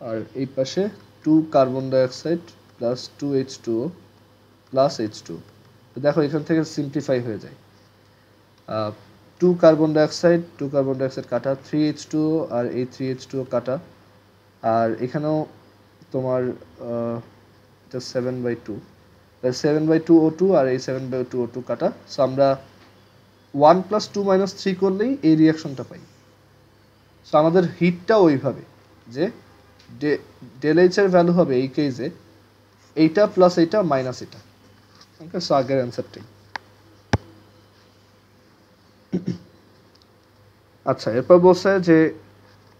আর এই পাশে 2 carbon dioxide plus 2H2O plus H2। তো দেখো এখান থেকে সিম্পলিফাই হয়ে যায়, টু কার্বন ডাইঅক্সাইড কাটা, 3H2O আর এই 3H2O কাটা, আর এখানেও তোমার এটা 7/2, 7/2O2 আর এই 7/2O2 কাটা। সো আমরা 1 + 2 - 3 করলেই এই রিয়াকশনটা পাই। সো আমাদের হিটটা ওইভাবে যে ডেল এইচ এর ভ্যালু হবে এই কেসে এইটা প্লাস এইটা মাইনাস এটা। ওকে, সো আগের অ্যান্সারটাই। আচ্ছা, এরপর বলছে যে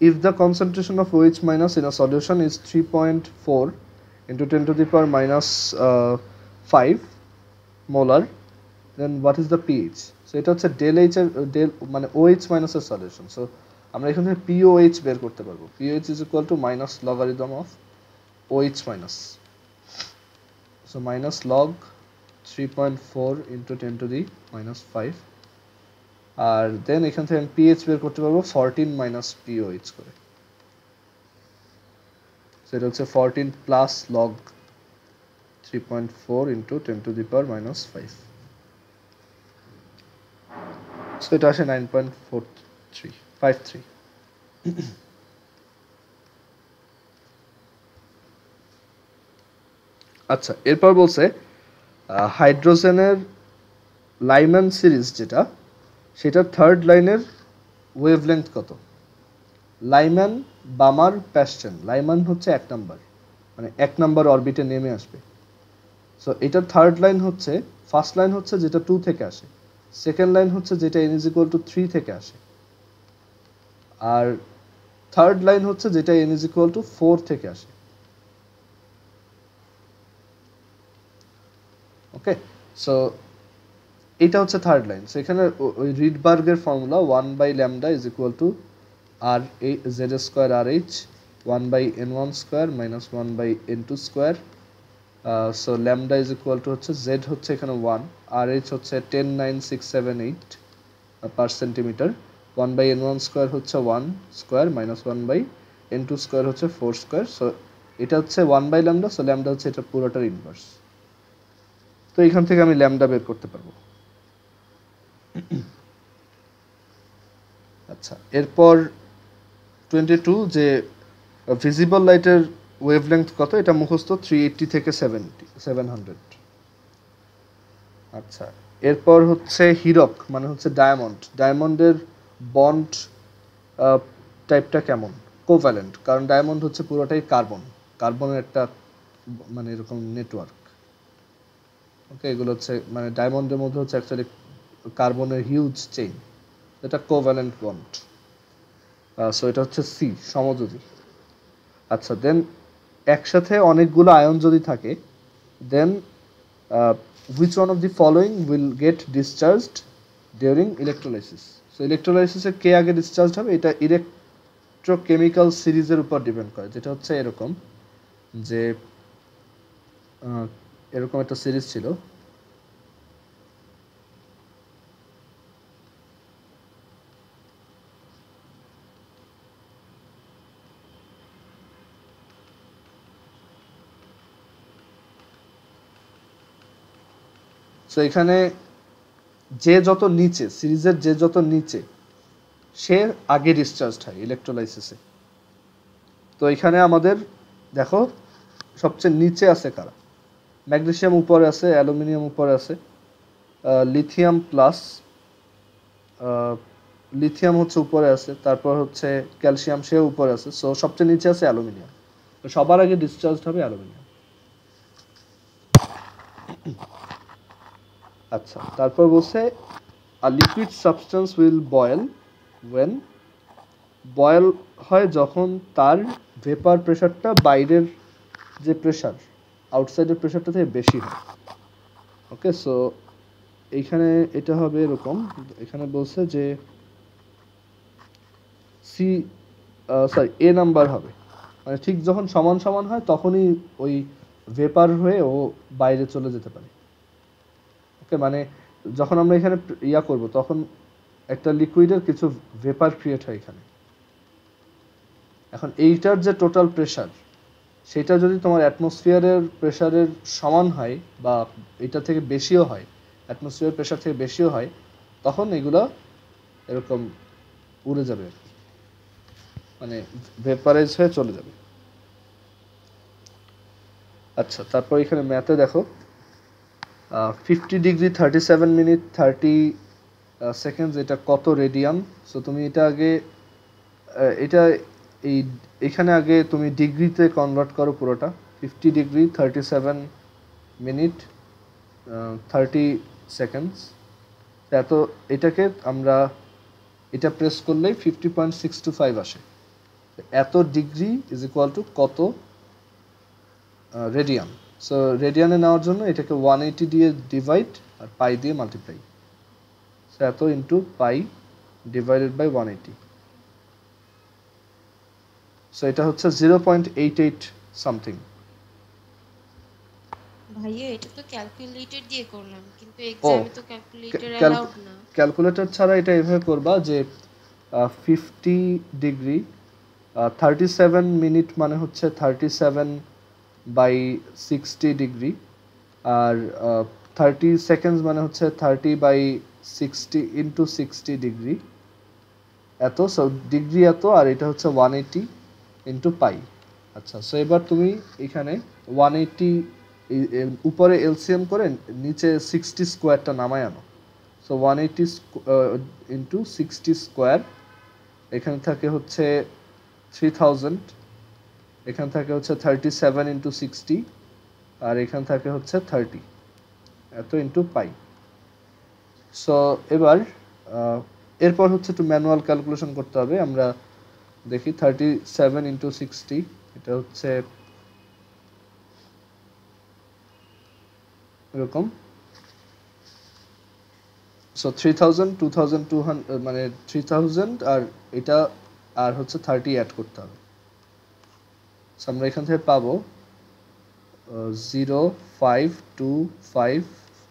if the concentration of OH minus in a solution is 3.4 into 10 to the power minus 5 molar, then what is the pH? So এটা হচ্ছে ডেল এইচ এর ডেল মানে OH minus এর সলিউশন। সো আমরা এখান থেকে POH বের করতে পারবো। POH is equal to minus logarithm of OH minus. So minus log 3.4 into 10 to the minus 5, আর দেন এখান থেকে আমি পিএইচ বের করতে পারবো 14 মাইনাস পিওএইচ করে। সেটা হচ্ছে 14 plus log 3.4 into 10 to the power minus 5। So এটা আসে 9.4353। আচ্ছা, এরপর বলছে হাইড্রোজেনের লাইম্যান সিরিজ যেটা, সেটার থার্ড লাইনের ওয়েভলেংথ কত? লাইম্যান, বামার, প্যাস্টেন। লাইম্যান হচ্ছে 1 নাম্বার, মানে 1 নাম্বার অরবিটে নেমে আসবে। সো এটার থার্ড লাইন হচ্ছে, ফার্স্ট লাইন হচ্ছে যেটা 2 থেকে আসে, সেকেন্ড লাইন হচ্ছে যেটা n = 3 থেকে আসে, আর থার্ড লাইন হচ্ছে যেটা n = 4 থেকে আসে। ওকে, সো এটা হচ্ছে থার্ড লাইন। সো এখানে ওই রিডবার্গের formula 1/λ is equal to z² RH 1/n1² minus 1/n2²। So lambda is equal to হচ্ছে z হচ্ছে এখানে 1, RH হচ্ছে 109678 পার সেন্টিমিটার, 1/n1² হচ্ছে 1 স্কোয়ার মাইনাস 1/n2² হচ্ছে 4 স্কোয়ার। সো এটা হচ্ছে 1/λ। সো ল্যামডা হচ্ছে এটা পুরোটার ইনভার্স। তো এখান থেকে আমি ল্যামডা বের করতে পারবো। আচ্ছা, এরপর 22 যে ভিজিবল লাইটের ওয়েভলেংথ কত, এটা মুখস্থ 380 থেকে 700। আচ্ছা, এরপর হচ্ছে হীরক মানে হচ্ছে ডায়মন্ডের বন্ড টাইপটা কেমন? কোভ্যালেন্ট, কারণ ডায়মন্ড হচ্ছে পুরোটাই কার্বনের একটা মানে এরকম নেটওয়ার্ক। ওকে, এগুলো হচ্ছে মানে ডায়মন্ডের মধ্যে হচ্ছে অ্যাকচুয়ালি কার্বনের হিউজ চেইন, এটা কোভ্যালেন্ট বন্ড। সো এটা হচ্ছে সি, সমযোজী। আচ্ছা, দেন একসাথে অনেকগুলো আয়ন যদি থাকে, দেন which one of the following will get discharged during electrolysis? So ইলেকট্রোলাইসিসে কে আগে ডিসচার্জ হবে, এটা ইলেকট্রোকেমিক্যাল সিরিজের উপর ডিপেন্ড করে, যেটা হচ্ছে এরকম যে এরকম একটা সিরিজ ছিল। সো এখানে যে যত নিচে, সিরিজের যে যত নিচে, সে আগে ডিসচার্জ হয় ইলেকট্রোলাইসিসে। তো এখানে আমাদের দেখো সবচেয়ে নিচে আছে কারা? ম্যাগনেসিয়াম উপরে আছে, অ্যালুমিনিয়াম উপরে আছে, লিথিয়াম প্লাস লিথিয়াম হচ্ছে উপরে আছে, তারপর হচ্ছে ক্যালসিয়াম, সেও উপরে আছে। সো সবচেয়ে নিচে আছে অ্যালুমিনিয়াম। তো সবার আগে ডিসচার্জ হবে অ্যালুমিনিয়াম। আচ্ছা, তারপর বলছে a liquid substance will boil when, boil হয় যখন তার ভেপার প্রেশারটা বাইরের যে প্রেশার, আউটসাইডের প্রেশারটা থেকে বেশি হয়। ওকে, সো এইখানে এটা হবে এরকম, এখানে বলছে যে এ নাম্বার হবে, মানে ঠিক যখন সমান সমান হয় তখনই ওই ভেপার হয়ে ও বাইরে চলে যেতে পারে। ওকে, মানে যখন আমরা এখানে করব তখন একটা লিকুইডের কিছু ভেপার ক্রিয়েট হয় এখানে। এখন এইটার যে টোটাল প্রেশার, সেটা যদি তোমার অ্যাটমসফিয়ারের প্রেশারের সমান হয় বা এটা থেকে বেশিও হয়, অ্যাটমসফিয়ার প্রেশার থেকে বেশিও হয়, তখন এগুলা এরকম উড়ে যাবে, মানে ভেপারাইজ হয়ে চলে যাবে। আচ্ছা, তারপর এখানে ম্যাথে দেখো 50 ডিগ্রি 37 মিনিট 30 সেকেন্ডস, এটা কত রেডিয়ান? সো তুমি এটা আগে এটা এখানে আগে তুমি ডিগ্রিতে কনভার্ট করো পুরোটা। 50 ডিগ্রি 37 মিনিট 30 সেকেন্ডস, এত এটাকে আমরা এটা প্রেস করলেই 50.625 আসে। এত ডিগ্রি ইজ ইকুয়াল টু কত রেডিয়ান। সো রেডিয়ানে নেওয়ার জন্য এটাকে 180 দিয়ে ডিভাইড আর পাই দিয়ে মাল্টিপ্লাই। সো এত into pi divided by 180। So এটা হচ্ছে 0.88 সামথিং। ভাইয়া এটা তো ক্যালকুলেটর দিয়ে করলাম, কিন্তু এক্সামে তো ক্যালকুলেটর অ্যালাউড না। ক্যালকুলেটর ছাড়া এটা এভাবে করবা যে 50 ডিগ্রি 37 মিনিট মানে হচ্ছে 37 বাই 60 ডিগ্রি, আর 30 সেকেন্ডস মানে হচ্ছে 30 বাই 60 ইন্টু 60 ডিগ্রি, এত। সো ডিগ্রি এত, আর এটা হচ্ছে 180 ইন্টু পাই। আচ্ছা, সো এবার তুমি এখানে 180 উপরে এলসিএম করে নিচে 60 স্কোয়ারটা নামায় আনো। সো 180 ইন্টু 60 স্কোয়ার, এখানে থাকে হচ্ছে 3000, এখানে থাকে হচ্ছে 37 ইন্টু 60, আর এখানে থাকে হচ্ছে 30, এত ইন্টু পাই। সো এবার এরপর হচ্ছে একটু ম্যানুয়াল ক্যালকুলেশন করতে হবে। আমরা দেখি 37 ইন্টু 60, এটা হচ্ছে এরকম। সো 3000 2200 মানে 3000, আর এটা আর হচ্ছে 30 অ্যাড করতে হবে। সো আমরা এখান থেকে পাবো 0525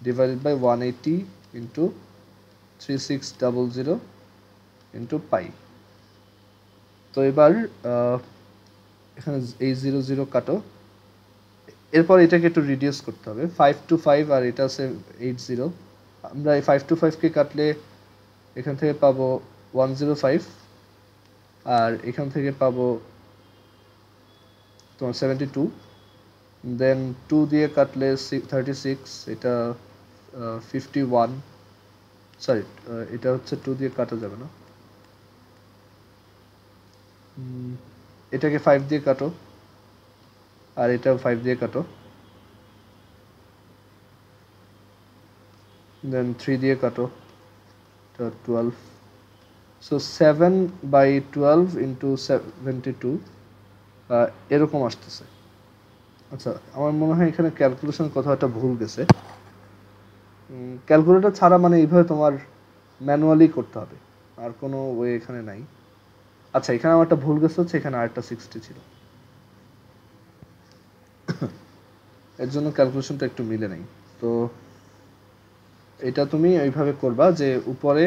divided by 180 into 3600 into pi. তো এবার এখানে এই 00 কাটো, এরপর এটাকে একটু রিডিউস করতে হবে। 5 to 5 আর এটা আছে 80, আমরা এই 5 to 5কে কাটলে এখান থেকে পাবো 105, আর এখান থেকে পাবো তোমার 72, দেন 2 দিয়ে কাটলে 36, এটা 51, সরি এটা হচ্ছে 2 দিয়ে কাটা যাবে না, এটাকে 5 দিয়ে কাটো, আর এটা 5 দিয়ে কাটো, দেন 3 দিয়ে কাটো, এটা 12। সো 7 বাই 12 ইন্টু 72 এরকম আসতেছে। আচ্ছা, আমার মনে হয় এখানে ক্যালকুলেশন কোথাও একটা ভুল গেছে। ক্যালকুলেটর ছাড়া মানে এইভাবে তোমার ম্যানুয়ালি করতে হবে, আর কোনো ওয়ে এখানে নাই। আচ্ছা, এখানে আমার একটা ভুল গেছে হচ্ছে এখানে আরেকটা 60 ছিল, এর জন্য ক্যালকুলেশনটা একটু মিলে নাই। তো এটা তুমি এইভাবে করবা যে উপরে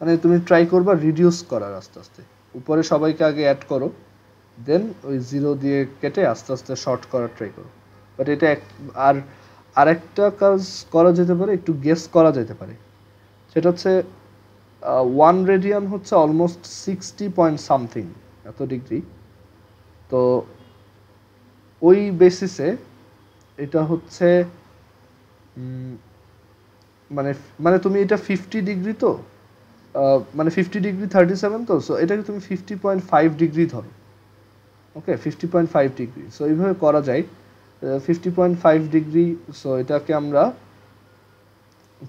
মানে তুমি ট্রাই করবা রিডিউস করার আস্তে আস্তে। উপরে সবাইকে আগে অ্যাড করো, দেন ওই 0 দিয়ে কেটে আস্তে আস্তে শর্ট করার ট্রাই করো। বাট এটা আর আরেকটা কাজ করা যেতে পারে, একটু গেস করা যেতে পারে। সেটা হচ্ছে 1 রেডিয়ান হচ্ছে অলমোস্ট 60 পয়েন্ট সামথিং এত ডিগ্রি। তো ওই বেসিসে এটা হচ্ছে মানে মানে তুমি এটা 50 ডিগ্রি, তো মানে 50 ডিগ্রি 37, তো সো এটাকে তুমি 50.5 ডিগ্রি ধরো। ওকে, 50.5 ডিগ্রি। সো এইভাবে করা যায় 50.5 ডিগ্রি। সো এটাকে আমরা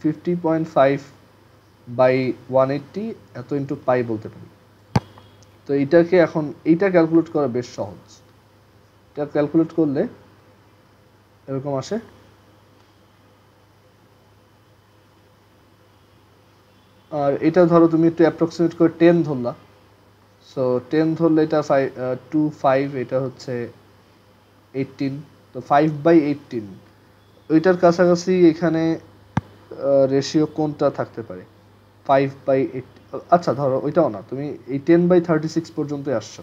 50.5 বাই 180 এত ইন্টু পাই বলতে পারি। তো এইটাকে এখন এইটা ক্যালকুলেট করা বেশ সহজ। এটা ক্যালকুলেট করলে এরকম আসে। আর এটা ধরো তুমি একটু অ্যাপ্রক্সিমেট করে 10 ধরলা। সো 10 ধরলে এটা 5, এটা হচ্ছে 18, তো 5 বাই 18 ওইটার কাছাকাছি এখানে রেশিও কোনটা থাকতে পারে? 5 বাই 8। আচ্ছা, ধরো ওইটাও না, তুমি এই 10 বাই 36 পর্যন্তই আসছো।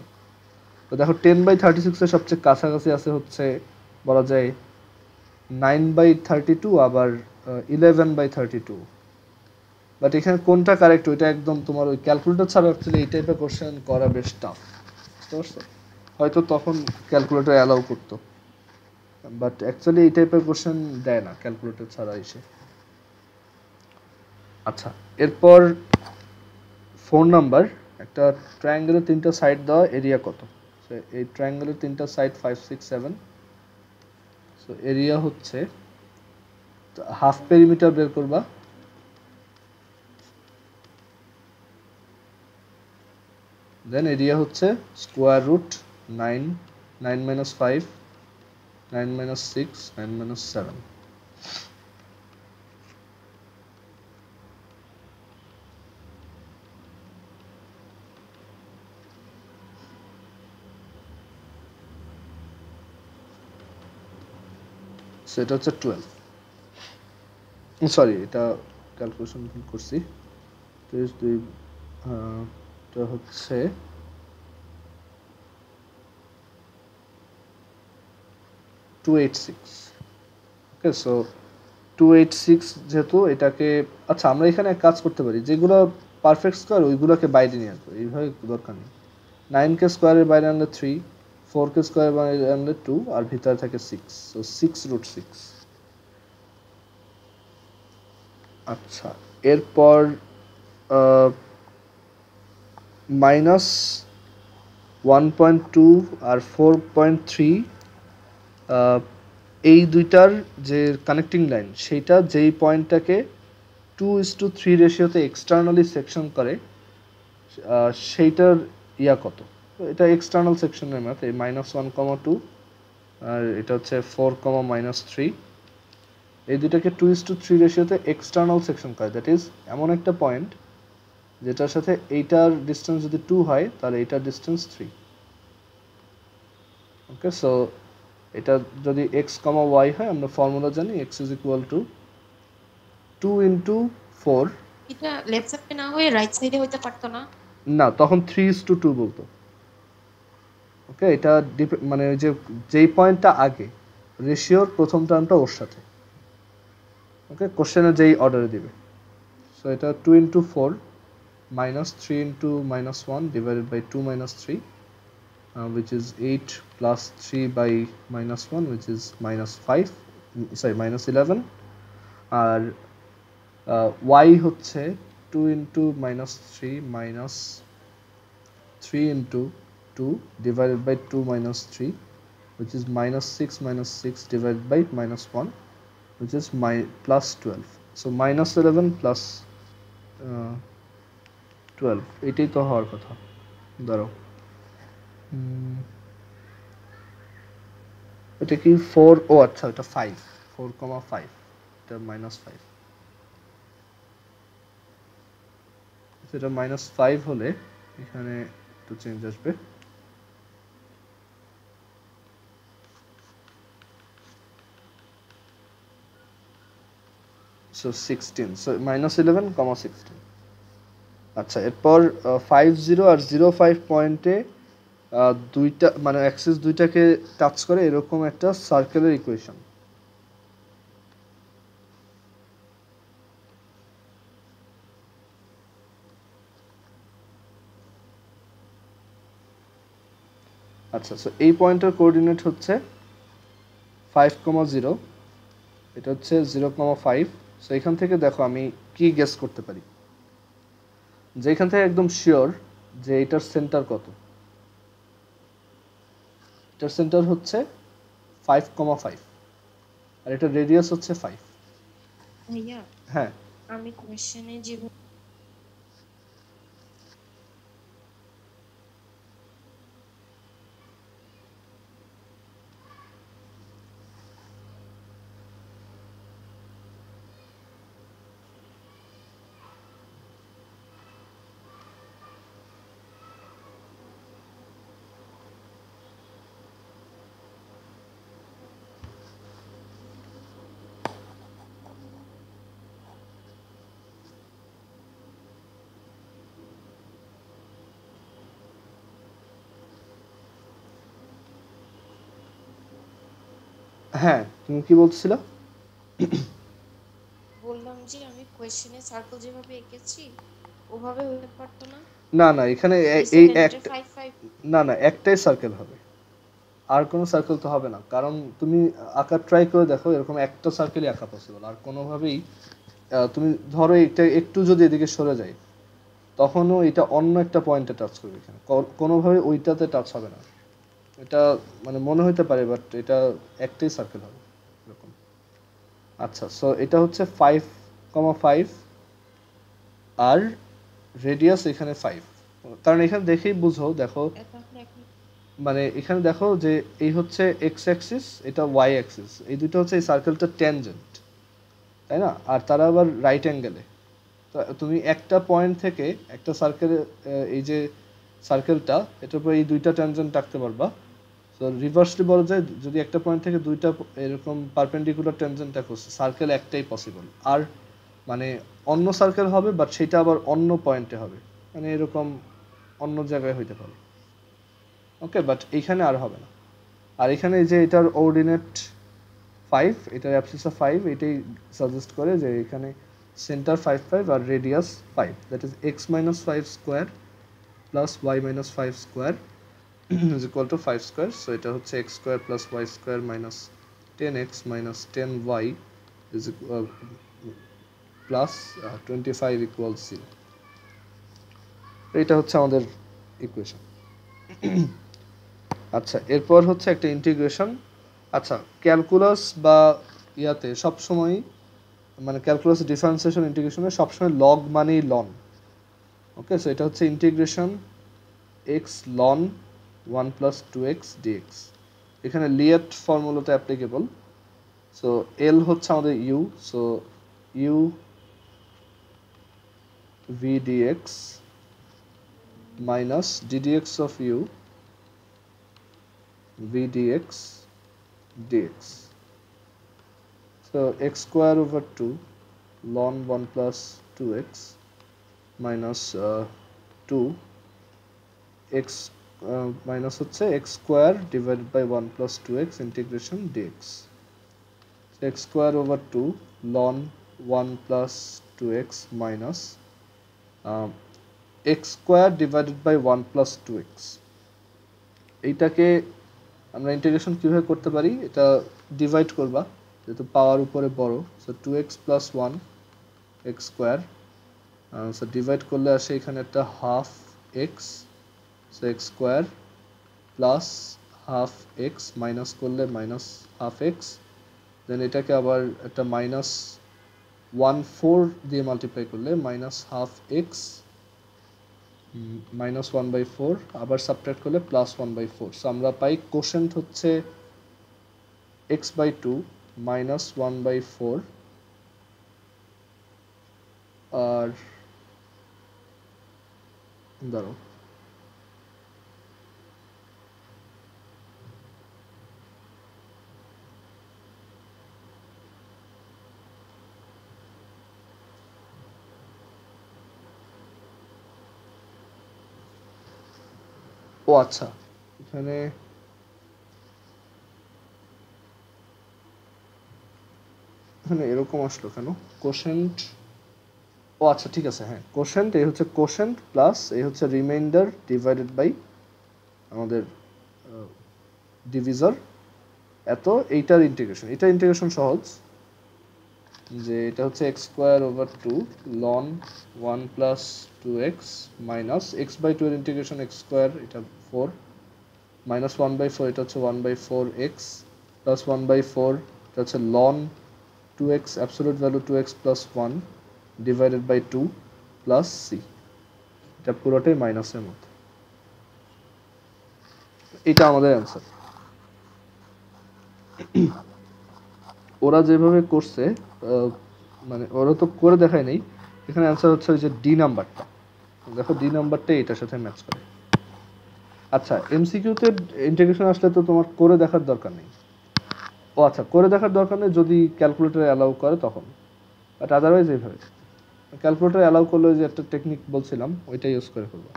তো দেখো 10 বাই 36 এর সবচেয়ে কাছাকাছি আছে হচ্ছে বলা যায় 9 বাই 32, আবার 11 বাই 32। বাট এখানে কোনটা কারেক্ট ওইটা একদম তোমার ওই ক্যালকুলেটর ছাড়া অ্যাকচুয়ালি এই টাইপের কোশ্চেন করা বেশ টাফ, বুঝতে পারছো? হয়তো তখন ক্যালকুলেটর অ্যালাউ করতো, বাট অ্যাকচুয়ালি এই টাইপের কোশ্চেন দেয় না ক্যালকুলেটর ছাড়া এসে। আচ্ছা, এরপর 4 নাম্বার, একটা ট্রায়াঙ্গেলের 3টা সাইড দেওয়া, এরিয়া কত? সো এই ট্রায়াঙ্গেলের 3টা সাইড 5 6 7, সো এরিয়া হচ্ছে হাফ পেরিমিটার বের করবা, দেন এরিয়া হচ্ছে square root 9, 9 minus 5, 9 minus 6, 9 minus 7। So এটা হচ্ছে 12, সরি এটা ক্যালকুলেশন ভুল করছি, 30 2 এটা হচ্ছে 286। ওকে, সো 286 যেহেতু এটাকে, আচ্ছা আমরা এখানে এক কাজ করতে পারি, যেগুলো পারফেক্ট স্কোয়ার ওইগুলোকে বাইরে নিয়ে আসবো, এইভাবে দরকার নেই। 9কে স্কোয়ারের বাইরে আনলে 3, 4কে স্কোয়ারের বাইরে আনলে 2, আর ভিতরে থাকে 6, সো 6√6। আচ্ছা, এরপর মাইনাস 1.2 আর 4.3, এই দুইটার যে কানেক্টিং লাইন সেইটা যেই পয়েন্টটাকে 2:3 রেশিওতে এক্সটার্নালি সেকশন করে, সেইটার ইয়া কত? তো এটা এক্সটার্নাল সেকশনের ম্যাথ, এই -1,2 আর এটা হচ্ছে 4,-3, এই দুটাকে 2:3 রেশিওতে এক্সটার্নাল সেকশন করে, দ্যাট ইজ এমন একটা পয়েন্ট যেটার সাথে এইটার ডিস্টেন্স যদি 2 হয় তাহলে এইটার ডিস্টেন্স 3। ওকে, সো এটা যদি x, y হয়, আমরা ফর্মুলা জানি x is equal to 2 into 4, এটা লেফট সাইডে না হয়ে রাইট সাইডে হইতে পারতো না? না তখন 3:2 বলতো। ওকে, এটা মানে ওই যে যেই পয়েন্টটা আগে রেশিওর প্রথম টার্মটা ওর সাথে, ওকে কোশ্চেনে যেই অর্ডারে দিবে। সো এটা 2 into 4 minus 3 into -1 divided by 2 minus 3, which is 8 plus 3 by -1, which is -5, sorry -11, R y হচ্ছে 2 into -3 minus 3 into 2 divided by 2 minus 3, which is -6 minus 6 divided by -1, which is plus 12. So -11 plus 12, এটাই তো হওয়ার কথা। ধরো এটা কি 4, ও আচ্ছা এটা 5, 4,5, এটা -5, এটা -5 হলে এখানে একটু চেঞ্জ আসবে। So 16, so -11, 16। আচ্ছা, এরপর 50 আর 05 পয়েন্টে দুইটা মানে অ্যাক্সিস দুইটাকে টাচ করে এরকম একটা সার্কেলের ইকুয়েশন। আচ্ছা, সো এই পয়েন্টের কোঅর্ডিনেট হচ্ছে 5,0, এটা হচ্ছে 0,5। সো এখান থেকে দেখো আমি কি গেস করতে পারি, যে এখান থেকে একদম শিওর যে এটার সেন্টার কত। এটার সেন্টার হচ্ছে 5,5 আর এটার রেডিয়াস হচ্ছে 5। ভাইয়া হ্যাঁ, আমি কোশ্চেনে যে হ্যাঁ তুমি কি বলছিলা? বললাম যে আমি কোয়েশ্চেনে সার্কেল যেভাবে এঁকেছি ওভাবে হতে পারতো না? না না, এখানে এই এই সেকেন্ডটা একটা, 5 5 না না, একটাই সার্কেল হবে, আর কোনো সার্কেল তো হবে না, কারণ তুমি আঁকা ট্রাই করে দেখো, এরকম একটা সার্কেলই আঁকা পসিবল, আর কোনোভাবেই তুমি ধরো এটা একটু যদি এদিকে সরে যায়, তখনও এটা অন্য একটা পয়েন্টে টাচ করবে, এখানে কোনোভাবে ওইটাতে টাচ হবে না। এটা মানে মনে হইতে পারে, বাট এটা একটাই সার্কেল হবে এরকম। আচ্ছা, সো এটা হচ্ছে 5,5, আর রেডিয়াস এখানে 5, কারণ এখানে দেখেই বুঝো, দেখো তাহলে এখন মানে এখানে দেখো যে এই হচ্ছে এক্স অ্যাক্সিস, এটা ওয়াই অ্যাক্সিস, এই দুটো হচ্ছে এই সার্কেলটা ট্যানজেন্ট, তাই না? আর তারা আবার রাইট অ্যাঙ্গেলে। তো তুমি একটা পয়েন্ট থেকে একটা সার্কেলে, এই যে সার্কেলটা, এটার উপর এই দুইটা ট্যানজেন্ট রাখতে পারবা। তো রিভার্সলি বলা যায়, যদি একটা পয়েন্ট থেকে দুইটা এরকম পারপেন্ডিকুলার ট্যানজেন্ট দেখো, সার্কেল একটাই পসিবল, আর মানে অন্য সার্কেল হবে, বাট সেটা আবার অন্য পয়েন্টে হবে, মানে এরকম অন্য জায়গায় হইতে পারে। ওকে, বাট এইখানে আর হবে না। আর এখানে যে এটার অর্ডিনেট 5, এটার অ্যাবসিসা 5, এটাই সাজেস্ট করে যে এখানে সেন্টার 5 5 আর radius 5, that is x minus 5 square plus y minus 5 square is equal to 5 square. So এটা হচ্ছে x square plus y square minus 10x minus 10y is plus 25 equal 0। এটা হচ্ছে আমাদের ইকুয়েশন। আচ্ছা, এরপর হচ্ছে একটা ইন্টিগ্রেশন। আচ্ছা, ক্যালকুলাস বা ইয়াতে সবসময়, মানে ক্যালকুলাস ডিফারেন্সিয়েশন ইন্টিগ্রেশনে সবসময় লগ মানেই লন। ওকে, সো এটা হচ্ছে integration x ln 1 plus 2x dx। এখানে লিয়েট ফর্মুলাটা অ্যাপ্লিকেবল। সো এল হচ্ছে আমাদের U, so U V DX minus DDX of U V DX DX. So x square over 2 ln 1 plus 2x minus 2 x minus হচ্ছে x square divided by 1 plus 2x integration dx. So x square over 2 ln 1 plus 2x minus x square divided by 1 plus 2x. এইটাকে আমরা ইন্টিগ্রেশন কিভাবে করতে পারি, এটা ডিভাইড করবা, যেহেতু পাওয়ার উপরে বড়। So 2x plus 1 x square, so divide করলে আসে এখানে একটা half x, so x square plus half x, minus করলে মাইনাস হাফ এক্স, দেন এটাকে আবার একটা মাইনাস 1/4 দিয়ে মাল্টিপ্লাই করলে মাইনাস হাফ এক্স মাইনাস 1/4, আবার সাবট্রাক্ট করলে প্লাস 1/4। সো আমরা পাই কোশেন্ট হচ্ছে x/2 মাইনাস 1/4, আর দাঁড়াও, ও আচ্ছা, এখানে এখানে এরকম আসলো কেন? কোশেন্ট, ও আচ্ছা ঠিক আছে, হ্যাঁ কোশেন্ট, এই হচ্ছে কোশেন্ট প্লাস এই হচ্ছে রিমাইন্ডার ডিভাইডেড বাই আমাদের ডিভিজর, এত এইটার ইন্টিগ্রেশন। এটা ইন্টিগ্রেশন সহজ, যে এটা হচ্ছে x square over 2 ln 1 plus 2x minus x/2 এর ইন্টিগ্রেশন এক্স স্কোয়ার, এটা 4 মাইনাস 1/4, এটা হচ্ছে 1/4x প্লাস 1/4, এটা হচ্ছে ln 2x absolute value 2x plus 1 divided by 2 plus c, এটা পুরোটাই মাইনাসের মতো। এটা আমাদের অ্যান্সার। ওরা যেভাবে করছে, মানে ওরা তো করে দেখায় নেই, এখানে অ্যান্সার হচ্ছে ওই যে ডি নাম্বারটা, দেখো ডি নাম্বারটা এটার সাথে ম্যাচ করে। আচ্ছা, এমসিকিউতে ইন্টিগ্রেশন আসলে তো তোমার করে দেখার দরকার নেই। ও আচ্ছা, করে দেখার দরকার নেই যদি ক্যালকুলেটর অ্যালাউ করে তখন, বাট আদারওয়াইজ এইভাবে ক্যালকুলেটর অ্যালাউ করলে যে একটা টেকনিক বলছিলাম ওইটা ইউজ করে করবো।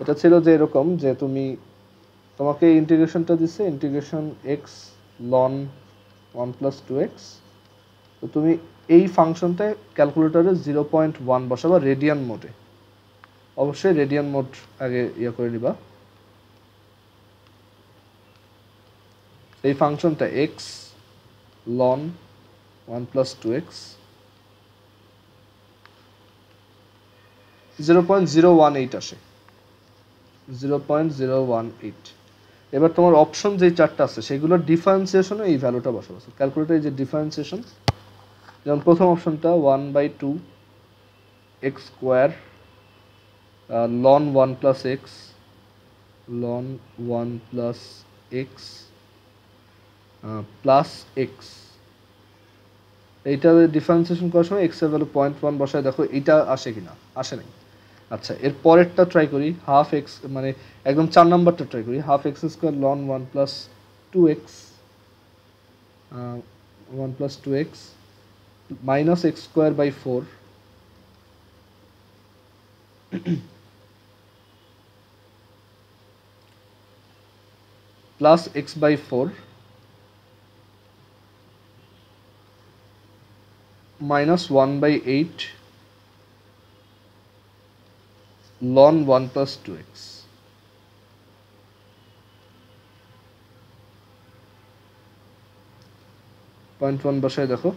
এটা ছিল যে এরকম, যে তুমি, তোমাকে ইন্টিগ্রেশনটা দিচ্ছে integration x ln 1 plus 2x, তো তুমি এই ফাংশনটা ক্যালকুলেটরে 0.1 বসাবা রেডিয়ান মোডে, অবশ্যই রেডিয়ান মোড আগে ইয়ে করে নিবা। এই ফাংশনটা x ln 1 plus 2x 0.018 আসে, 0.018। এবার তোমার অপশন যে চারটা আছে সেগুলোর ডিফারেন্সিয়েশনে এই ভ্যালুটা বসাবো। ক্যালকুলেটরে যে ডিফারেন্সিয়েশন, যেমন প্রথম অপশনটা 1/2 x square ln 1 plus x ln 1 plus x plus x, এইটা ডিফারেন্সিয়েশন করার সময় x এর ভ্যালু 0.1 বসায় দেখো এইটা আসে কিনা, আসে নাই। আচ্ছা এর পরেরটা ট্রাই করি, হাফ x মানে একদম 4 নাম্বারটা ট্রাই করি, half x square ln 1 plus 2x 1 plus 2x minus x square by 4 plus x by 4 minus 1 by 8 ln 1 plus 2x। 0.1 বসায় দেখো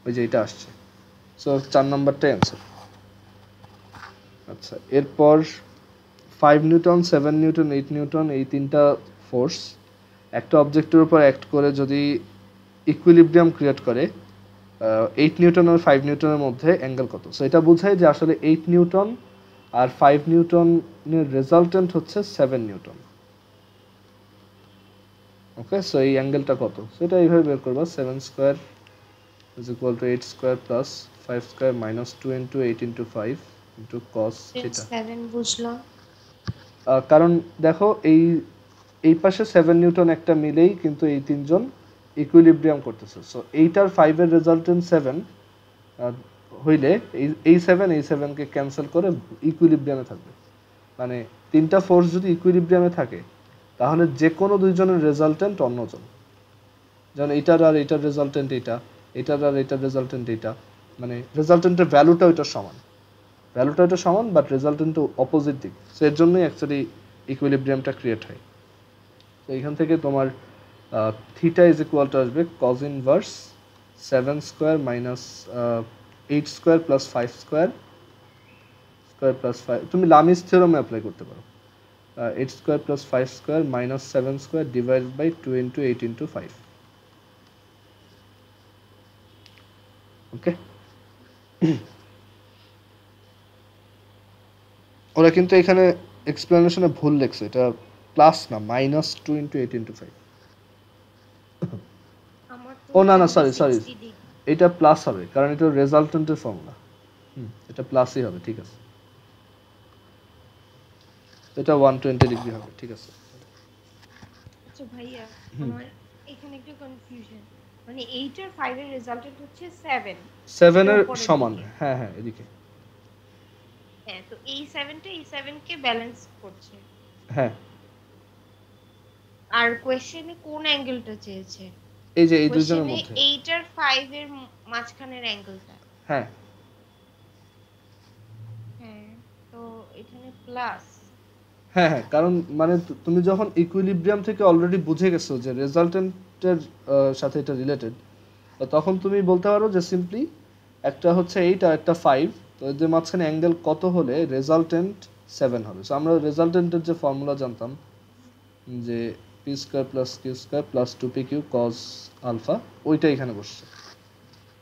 ওই যে এটা আসছে, সো 4 নাম্বারটাই অ্যান্সার। আচ্ছা এরপর 5 নিউটন 7 নিউটন 8 নিউটন এই তিনটা ফোর্স একটা অবজেক্টের উপর অ্যাক্ট করে যদি ইকুইলিব্রিয়াম ক্রিয়েট করে, 8 নিউটন আর 5 নিউটনের মধ্যে অ্যাঙ্গেল কত। সো এটা বোঝায় যে আসলে 8 নিউটন আর 5 নিউটনের রেজাল্টেন্ট হচ্ছে 7 নিউটন। ওকে, সো এই অ্যাঙ্গেলটা কত, সেটা এইভাবে বের করবা। 7 square is equal two 8 square plus 5 square minus 2 into 8 into 5 into cos theta. 7 বুঝলাম। কারণ দেখো এই পাশে 7 নিউটন একটা মিলেই কিন্তু এই তিনজন ইকুইলিব্রিয়াম করতেছে। সো 8 আর 5 এর রেজাল্টেন্ট 7 হইলে এই 7কে ক্যান্সেল করে ইকুইলিব্রিয়ামে থাকবে। মানে তিনটা ফোর্স যদি ইকুইলিব্রিয়ামে থাকে তাহলে যে কোনো দুইজনের রেজাল্টেন্ট অন্যজন, যেমন এইটার আর এইটার রেজাল্টেন্ট এইটা, এইটার আর এইটার রেজাল্টেন্ট এইটা, মানে রেজাল্টেন্টের ভ্যালুটা ওইটা সমান, ভ্যালুটা ওইটা সমান বাট রেজাল্টেন্ট অপোজিট দিক। সো এর জন্যই অ্যাকচুয়ালি ইকুইলিব্রিয়ামটা ক্রিয়েট হয়। তো এইখান থেকে তোমার থিটা ইজ ইকুয়াল টু আসবে cos inverse 7 square minus 8 square plus 5 square square plus 5, তুমি লামিস থিওরামে অ্যাপ্লাই করতে পারো। 8 square plus 5 square minus 7 square divided by 2 into 8 into 5। Okay, ওরা কিন্তু এখানে এক্সপ্লেনেশনে ভুল লিখছে, এটা প্লাস না মাইনাস 2 ইন্টু 8 ইন্টু 5। ও না না সরি সরি, এটা প্লাস হবে কারণ এটা রেজাল্টেন্টের ফর্মুলা। এটা প্লাসই হবে, ঠিক আছে, এটা 120 ডিগ্রি হবে, ঠিক আছে। আচ্ছা ভাইয়া, আমার এখানে একটু কনফিউশন, মানে 8 আর 5 এর রেজাল্টেন্ট হচ্ছে 7 এর সমান, হ্যাঁ হ্যাঁ এদিকে, হ্যাঁ, তো এই 7টা এই 7 কে ব্যালেন্স করছে। হ্যাঁ, আর কোশ্চেনে কোন অ্যাঙ্গেলটা চেয়েছে? এই যে এই দুইজনের মধ্যে 8 আর 5 এর মাঝখানের অ্যাঙ্গেলটা। হ্যাঁ হ্যাঁ, তো এখানে প্লাস। হ্যাঁ হ্যাঁ, কারণ মানে তুমি যখন ইকুইলিব্রিয়াম থেকে অলরেডি বুঝে গেছো যে রেজাল্টেন্টের সাথে এটা রিলেটেড, তখন তুমি বলতে পারো যে সিম্পলি একটা হচ্ছে 8 আর একটা 5, তো এদের মাঝখানে অ্যাঙ্গেল কত হলে রেজাল্টেন্ট 7 হবে। সো আমরা রেজাল্টেন্টের যে ফর্মুলা জানতাম যে P square plus Q square plus 2pq cos alpha, ওইটা এখানে বসছে,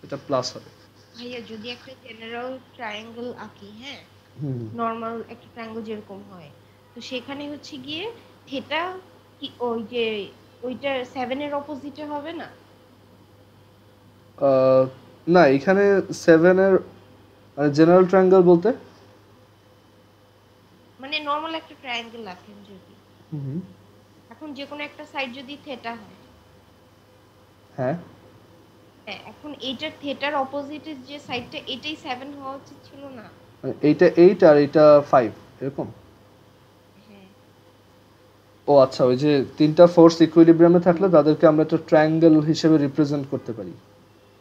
এটা প্লাস হবে। ভাইয়া যদি একটা জেনারেল ট্রায়াঙ্গেল আঁকি, হ্যাঁ, নরমাল একটা ট্রায়াঙ্গেল যেরকম হয়, তো সেখানে হচ্ছে গিয়ে থিটা কি ওই যে ওইটা 7 এর অপোজিটে হবে না? না, এখানে 7 এর জেনারেল ট্রায়াঙ্গেল বলতে মানে নরমাল একটা ট্রায়াঙ্গেল আঁকেন যদি, এখন যে কোনো একটা সাইড যদি থিটা হয়, হ্যাঁ হ্যাঁ, এখন এইটার থিটার অপোজিটে যে সাইডটা এটাই 7 হওয়া উচিত ছিল না? এইটা 8 আর এইটা 5 এরকম। হ্যাঁ। ও আচ্ছা, ওই যে তিনটা ফোর্স ইকুইলিব্রিয়ামে থাকলে তাদেরকে আমরা একটা ট্রায়াঙ্গেল হিসেবে রিপ্রেজেন্ট করতে পারি,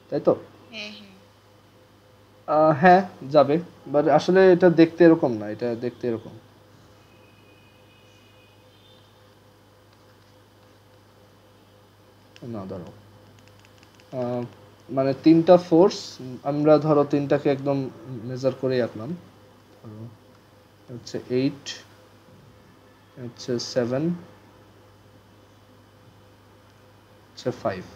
তাই তো? হ্যাঁ হ্যাঁ হ্যাঁ, যাবে, বাট আসলে এটা দেখতে এরকম না, এটা দেখতে এরকম। না ধরো, আহ, মানে তিনটা ফোর্স, আমরা ধরো তিনটাকে একদম মেজার করেই আঁকলাম। ধরো হচ্ছে 8, হচ্ছে 7, হচ্ছে 5।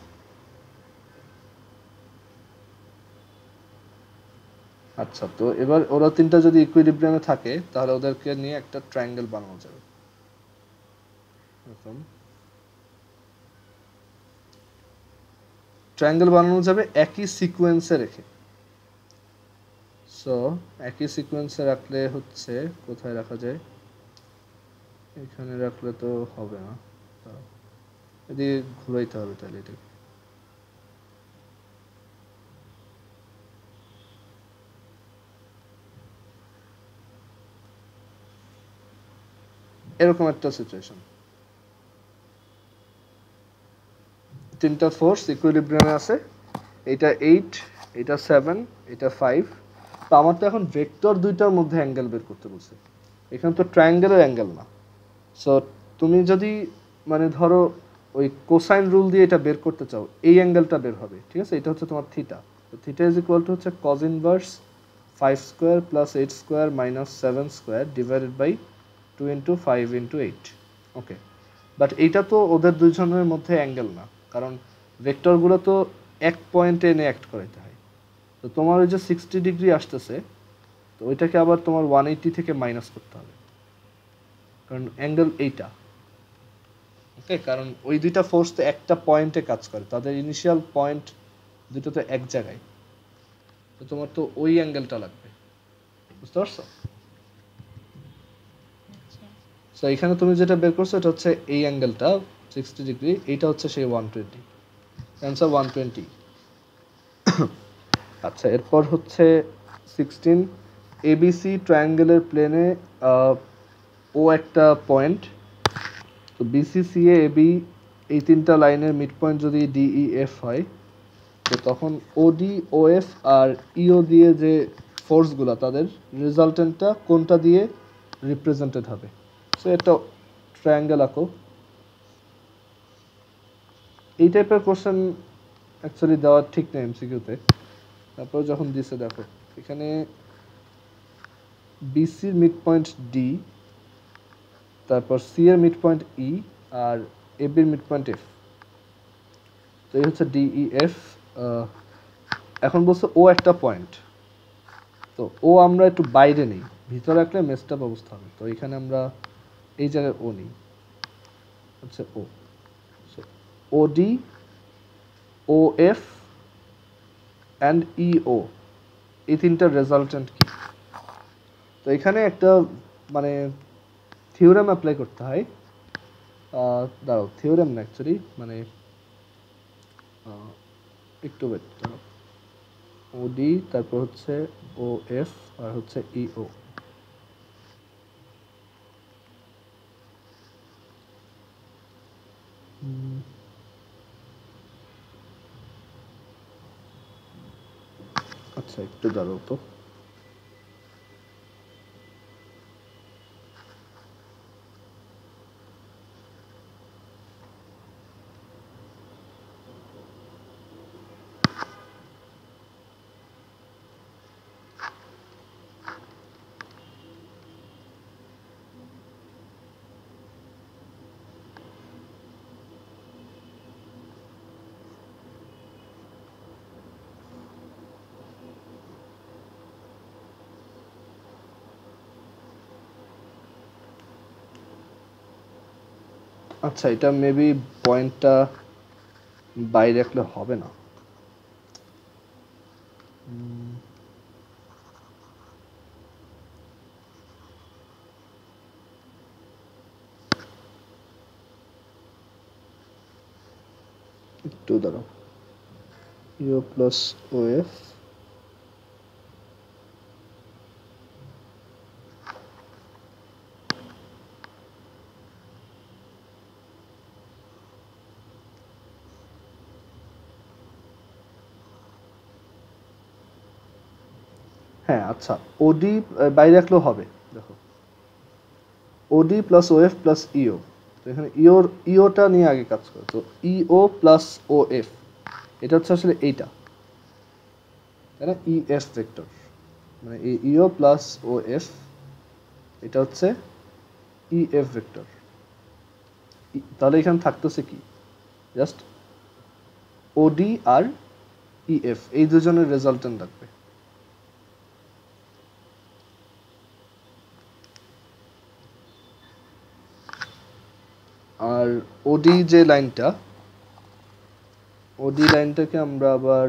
আচ্ছা, তো এবার ওরা তিনটা যদি ইকুইলিব্রিয়ামে থাকে তাহলে ওদেরকে নিয়ে একটা ট্রায়াঙ্গেল বানানো যাবে এরকম। ট্রায়াঙ্গেল বানানো যাবে একই সিকোয়েন্সে রেখে। সো একই সিকোয়েন্সে রাখলে হচ্ছে কোথায় রাখা যায়, এখানে রাখলে তো হবে না, এদিকে ঘুরাইতে হবে তাহলে এটাকে। এরকম একটা সিচুয়েশন, তিনটা ফোর্স ইকুইলিব্রিয়ামে আছে, এটা 8, এটা 7, এটা 5। তো আমার তো এখন ভেক্টর দুইটার মধ্যে অ্যাঙ্গেল বের করতে বলছে, এখানে তো ট্রায়াঙ্গেলের অ্যাঙ্গেল না। সো তুমি যদি মানে ধরো ওই কোসাইন রুল দিয়ে এটা বের করতে চাও, এই অ্যাঙ্গেলটা বের হবে, ঠিক আছে? এটা হচ্ছে তোমার থিটা। তো থিটা ইজ ইকুয়াল টু হচ্ছে cos inverse 5 square plus 8 square minus 7 square divided by 2 into 5 into 8। Okay, but এইটা তো ওদের দুইজনের মধ্যে অ্যাঙ্গেল না, কারণ ভেক্টরগুলো তো এক পয়েন্টে এনে অ্যাক্ট করাইতে হয়। তো তোমার ওই যে 60 ডিগ্রি আসতেছে, তো ওইটাকে আবার তোমার 180 থেকে মাইনাস করতে হবে, কারণ অ্যাঙ্গেল এইটা। ওকে, কারণ ওই দুইটা ফোর্স তো একটা পয়েন্টে কাজ করে, তাদের ইনিশিয়াল পয়েন্ট দুটো তো এক জায়গায়। তো তোমার তো ওই অ্যাঙ্গেলটা লাগবে, বুঝতে পারছো? আচ্ছা। সো এখানে তুমি যেটা বের করছো এটা হচ্ছে এই অ্যাঙ্গেলটা 60 ডিগ্রি, এইটা হচ্ছে সেই 120, অ্যান্সার 120। আচ্ছা, এরপর হচ্ছে 16, এবিসি ট্রায়াঙ্গেলের প্লেনে ও একটা পয়েন্ট। তো বিসিসিএ এবি এই তিনটা লাইনের মিড পয়েন্ট যদি ডিইএফ হয়, তো তখন ওডি ওএফ আর ইও দিয়ে যে ফোর্সগুলো তাদের রেজাল্টেন্টটা কোনটা দিয়ে রিপ্রেজেন্টেড হবে। সো এটা ট্রায়াঙ্গেল আঁকো। এই টাইপের কোশ্চেন অ্যাকচুয়ালি দেওয়ার ঠিক নেই এমসিকিউতে, তারপর যখন দিছে দেখো এখানে বিসির মিড পয়েন্ট ডি, তারপর সি এর মিড পয়েন্ট ই, আর এবির মিড পয়েন্ট এফ। তো এই হচ্ছে ডিইএফ। এখন বলছে ও একটা পয়েন্ট, তো ও আমরা একটু বাইরে নেই, ভিতরে রাখলে মেসড আপ অবস্থা হবে। তো এখানে আমরা এই জায়গায় ও নিই, হচ্ছে ও। সো ওডি, ও এফ অ্যান্ড ইও, এই তিনটার রেজাল্টেন্ট কি? তো এখানে একটা মানে থিওরেম অ্যাপ্লাই করতে হয়। দাঁড়াও, থিওরেম না অ্যাকচুয়ালি, মানে একটু ওয়েট, দাঁড়াও। ওডি, তারপর হচ্ছে ও এফ, আর হচ্ছে ইও। আচ্ছা, একটু দাঁড়াও তো। আচ্ছা, এটা মেবি পয়েন্টটা বাইরে রাখলে হবে না। একটু দাঁড়াও, ইও প্লাস ও এফ, হ্যাঁ আচ্ছা, ওডি বাইরে রাখলেও হবে। দেখো ওডি প্লাস ওএফ প্লাস ইও, তো এখানে ইওটা নিয়ে আগে কাজ করো। তো ইও প্লাস ওএফ, এটা হচ্ছে আসলে এইটা, তাই না? ইএফ ভেক্টর, মানে ইও প্লাস ওএফ, এটা হচ্ছে ইএফ ভেক্টর। তাহলে এখানে থাকতেছে কি, জাস্ট ওডি আর ইএফ, এই দুজনের রেজাল্টেন্ট থাকবে। আর ওডি যে লাইনটা, ওডি লাইনটাকে আমরা আবার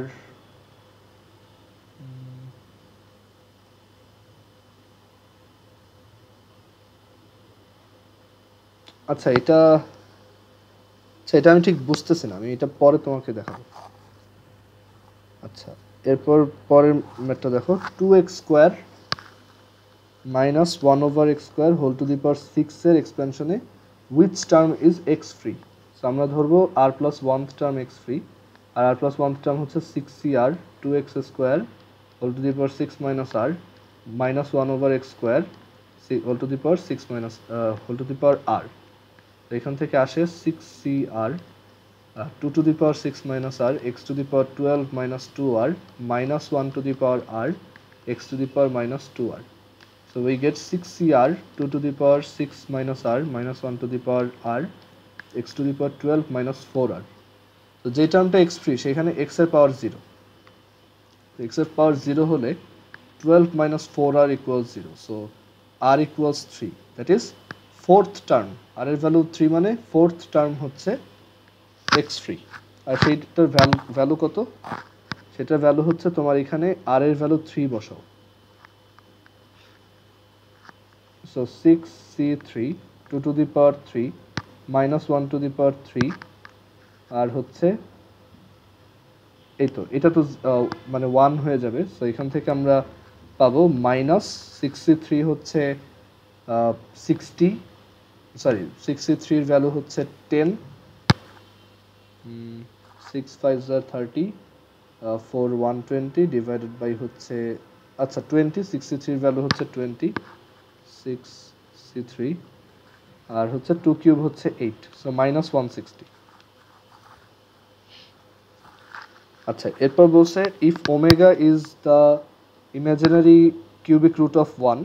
আচ্ছা এটা আমি ঠিক বুঝতেছি না, আমি এটা পরে তোমাকে দেখাবো। আচ্ছা এরপর পরের ম্যাথটা দেখো, 2x square minus 1/x square whole to the power 6 এর এক্সপেনশনে which term is x free. So আমরা ধরবো r plus 1 term x free, আর আর প্লাস 1 টার্ম হচ্ছে 6cr 2x square whole to the power 6 minus r minus 1/x square whole to the power 6 minus whole to the power r. তো এখান থেকে আসে 6cr 2 to the power 6 minus r x to the power 12 minus 2r minus 1 to the power r x to the power minus 2r. So we get 6cr 2 to the power 6 minus r minus 1 to the power r x to the power 12 minus 4r. তো যে টার্মটা x ফ্রি সেখানে x এর পাওয়ার 0, x এর পাওয়ার 0 হলে 12 minus 4r equals 0, so r equals 3, that is fourth term, r এর ভ্যালু 3 মানে fourth term হচ্ছে এক্স ফ্রি। আর সেইটার ভ্যালু কত, সেটার ভ্যালু হচ্ছে তোমার এখানে আর এর ভ্যালু 3 বসাও। So 6c3 2 to the power 3 minus 1 to the power 3, আর হচ্ছে এই তো এটা তো মানে 1 হয়ে যাবে। সো এখান থেকে আমরা পাবো মাইনাস 6c3 হচ্ছে 60, সরি 6c3 এর ভ্যালু হচ্ছে 10, 6 5 30, 4 120 ডিভাইডেড বাই হচ্ছে আচ্ছা 20, 63 এর ভ্যালু হচ্ছে 20, 6c3 আর হচ্ছে 2 কিউব হচ্ছে 8, সো মাইনাস 160। আচ্ছা এরপর বলছে if omega is the imaginary cubic root of 1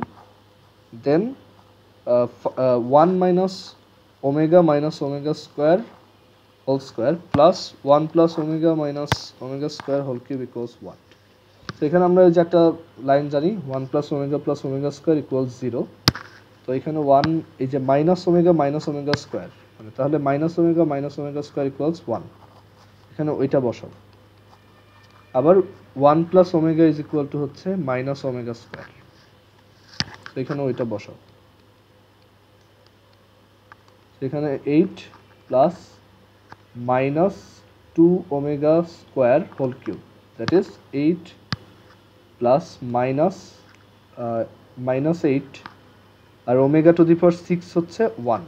then 1 minus omega minus omega square whole square plus 1 plus omega minus omega square whole cube equals 1। তো এখানে আমরা যে একটা লাইন জানি 1 প্লাস ওমেগা স্কোয়ার ইকুয়ালস 0। তো এখানে 1 এই যে মাইনাস ওমেগা স্কোয়ার, মানে তাহলে মাইনাস ওমেগা স্কোয়ার ইকুয়ালস 1, এখানে ওইটা বসাও। আবার 1 plus omega is equal to হচ্ছে মাইনাস ওমেগা স্কোয়ার, তো এখানে ওইটা বসাও। এখানে 8 plus minus 2 omega square whole cube, that is 8 plus minus 8 আর omega to the power 6 হচ্ছে 1,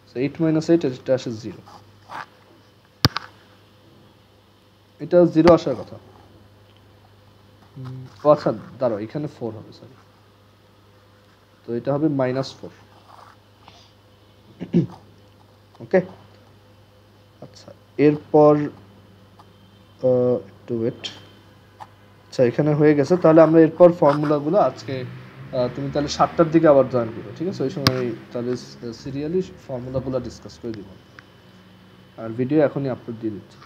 so 8 minus 8 এটা আসে 0, এটা 0 আসার কথা। আচ্ছা দাঁড়াও এখানে 4 হবে, সরি, তো এটা হবে -4, ওকে। আচ্ছা এরপর একটু ওয়েট, আচ্ছা এখানে হয়ে গেছে। তাহলে আমরা এরপর ফর্মুলাগুলো আজকে তুমি তাহলে 7টার দিকে আবার জয়েন করো, ঠিক আছে? ওই সময় আমি তাহলে সিরিয়ালি ফর্মুলাগুলো ডিসকাস করে দিব, আর ভিডিও এখনই আপলোড দিয়ে দিচ্ছি।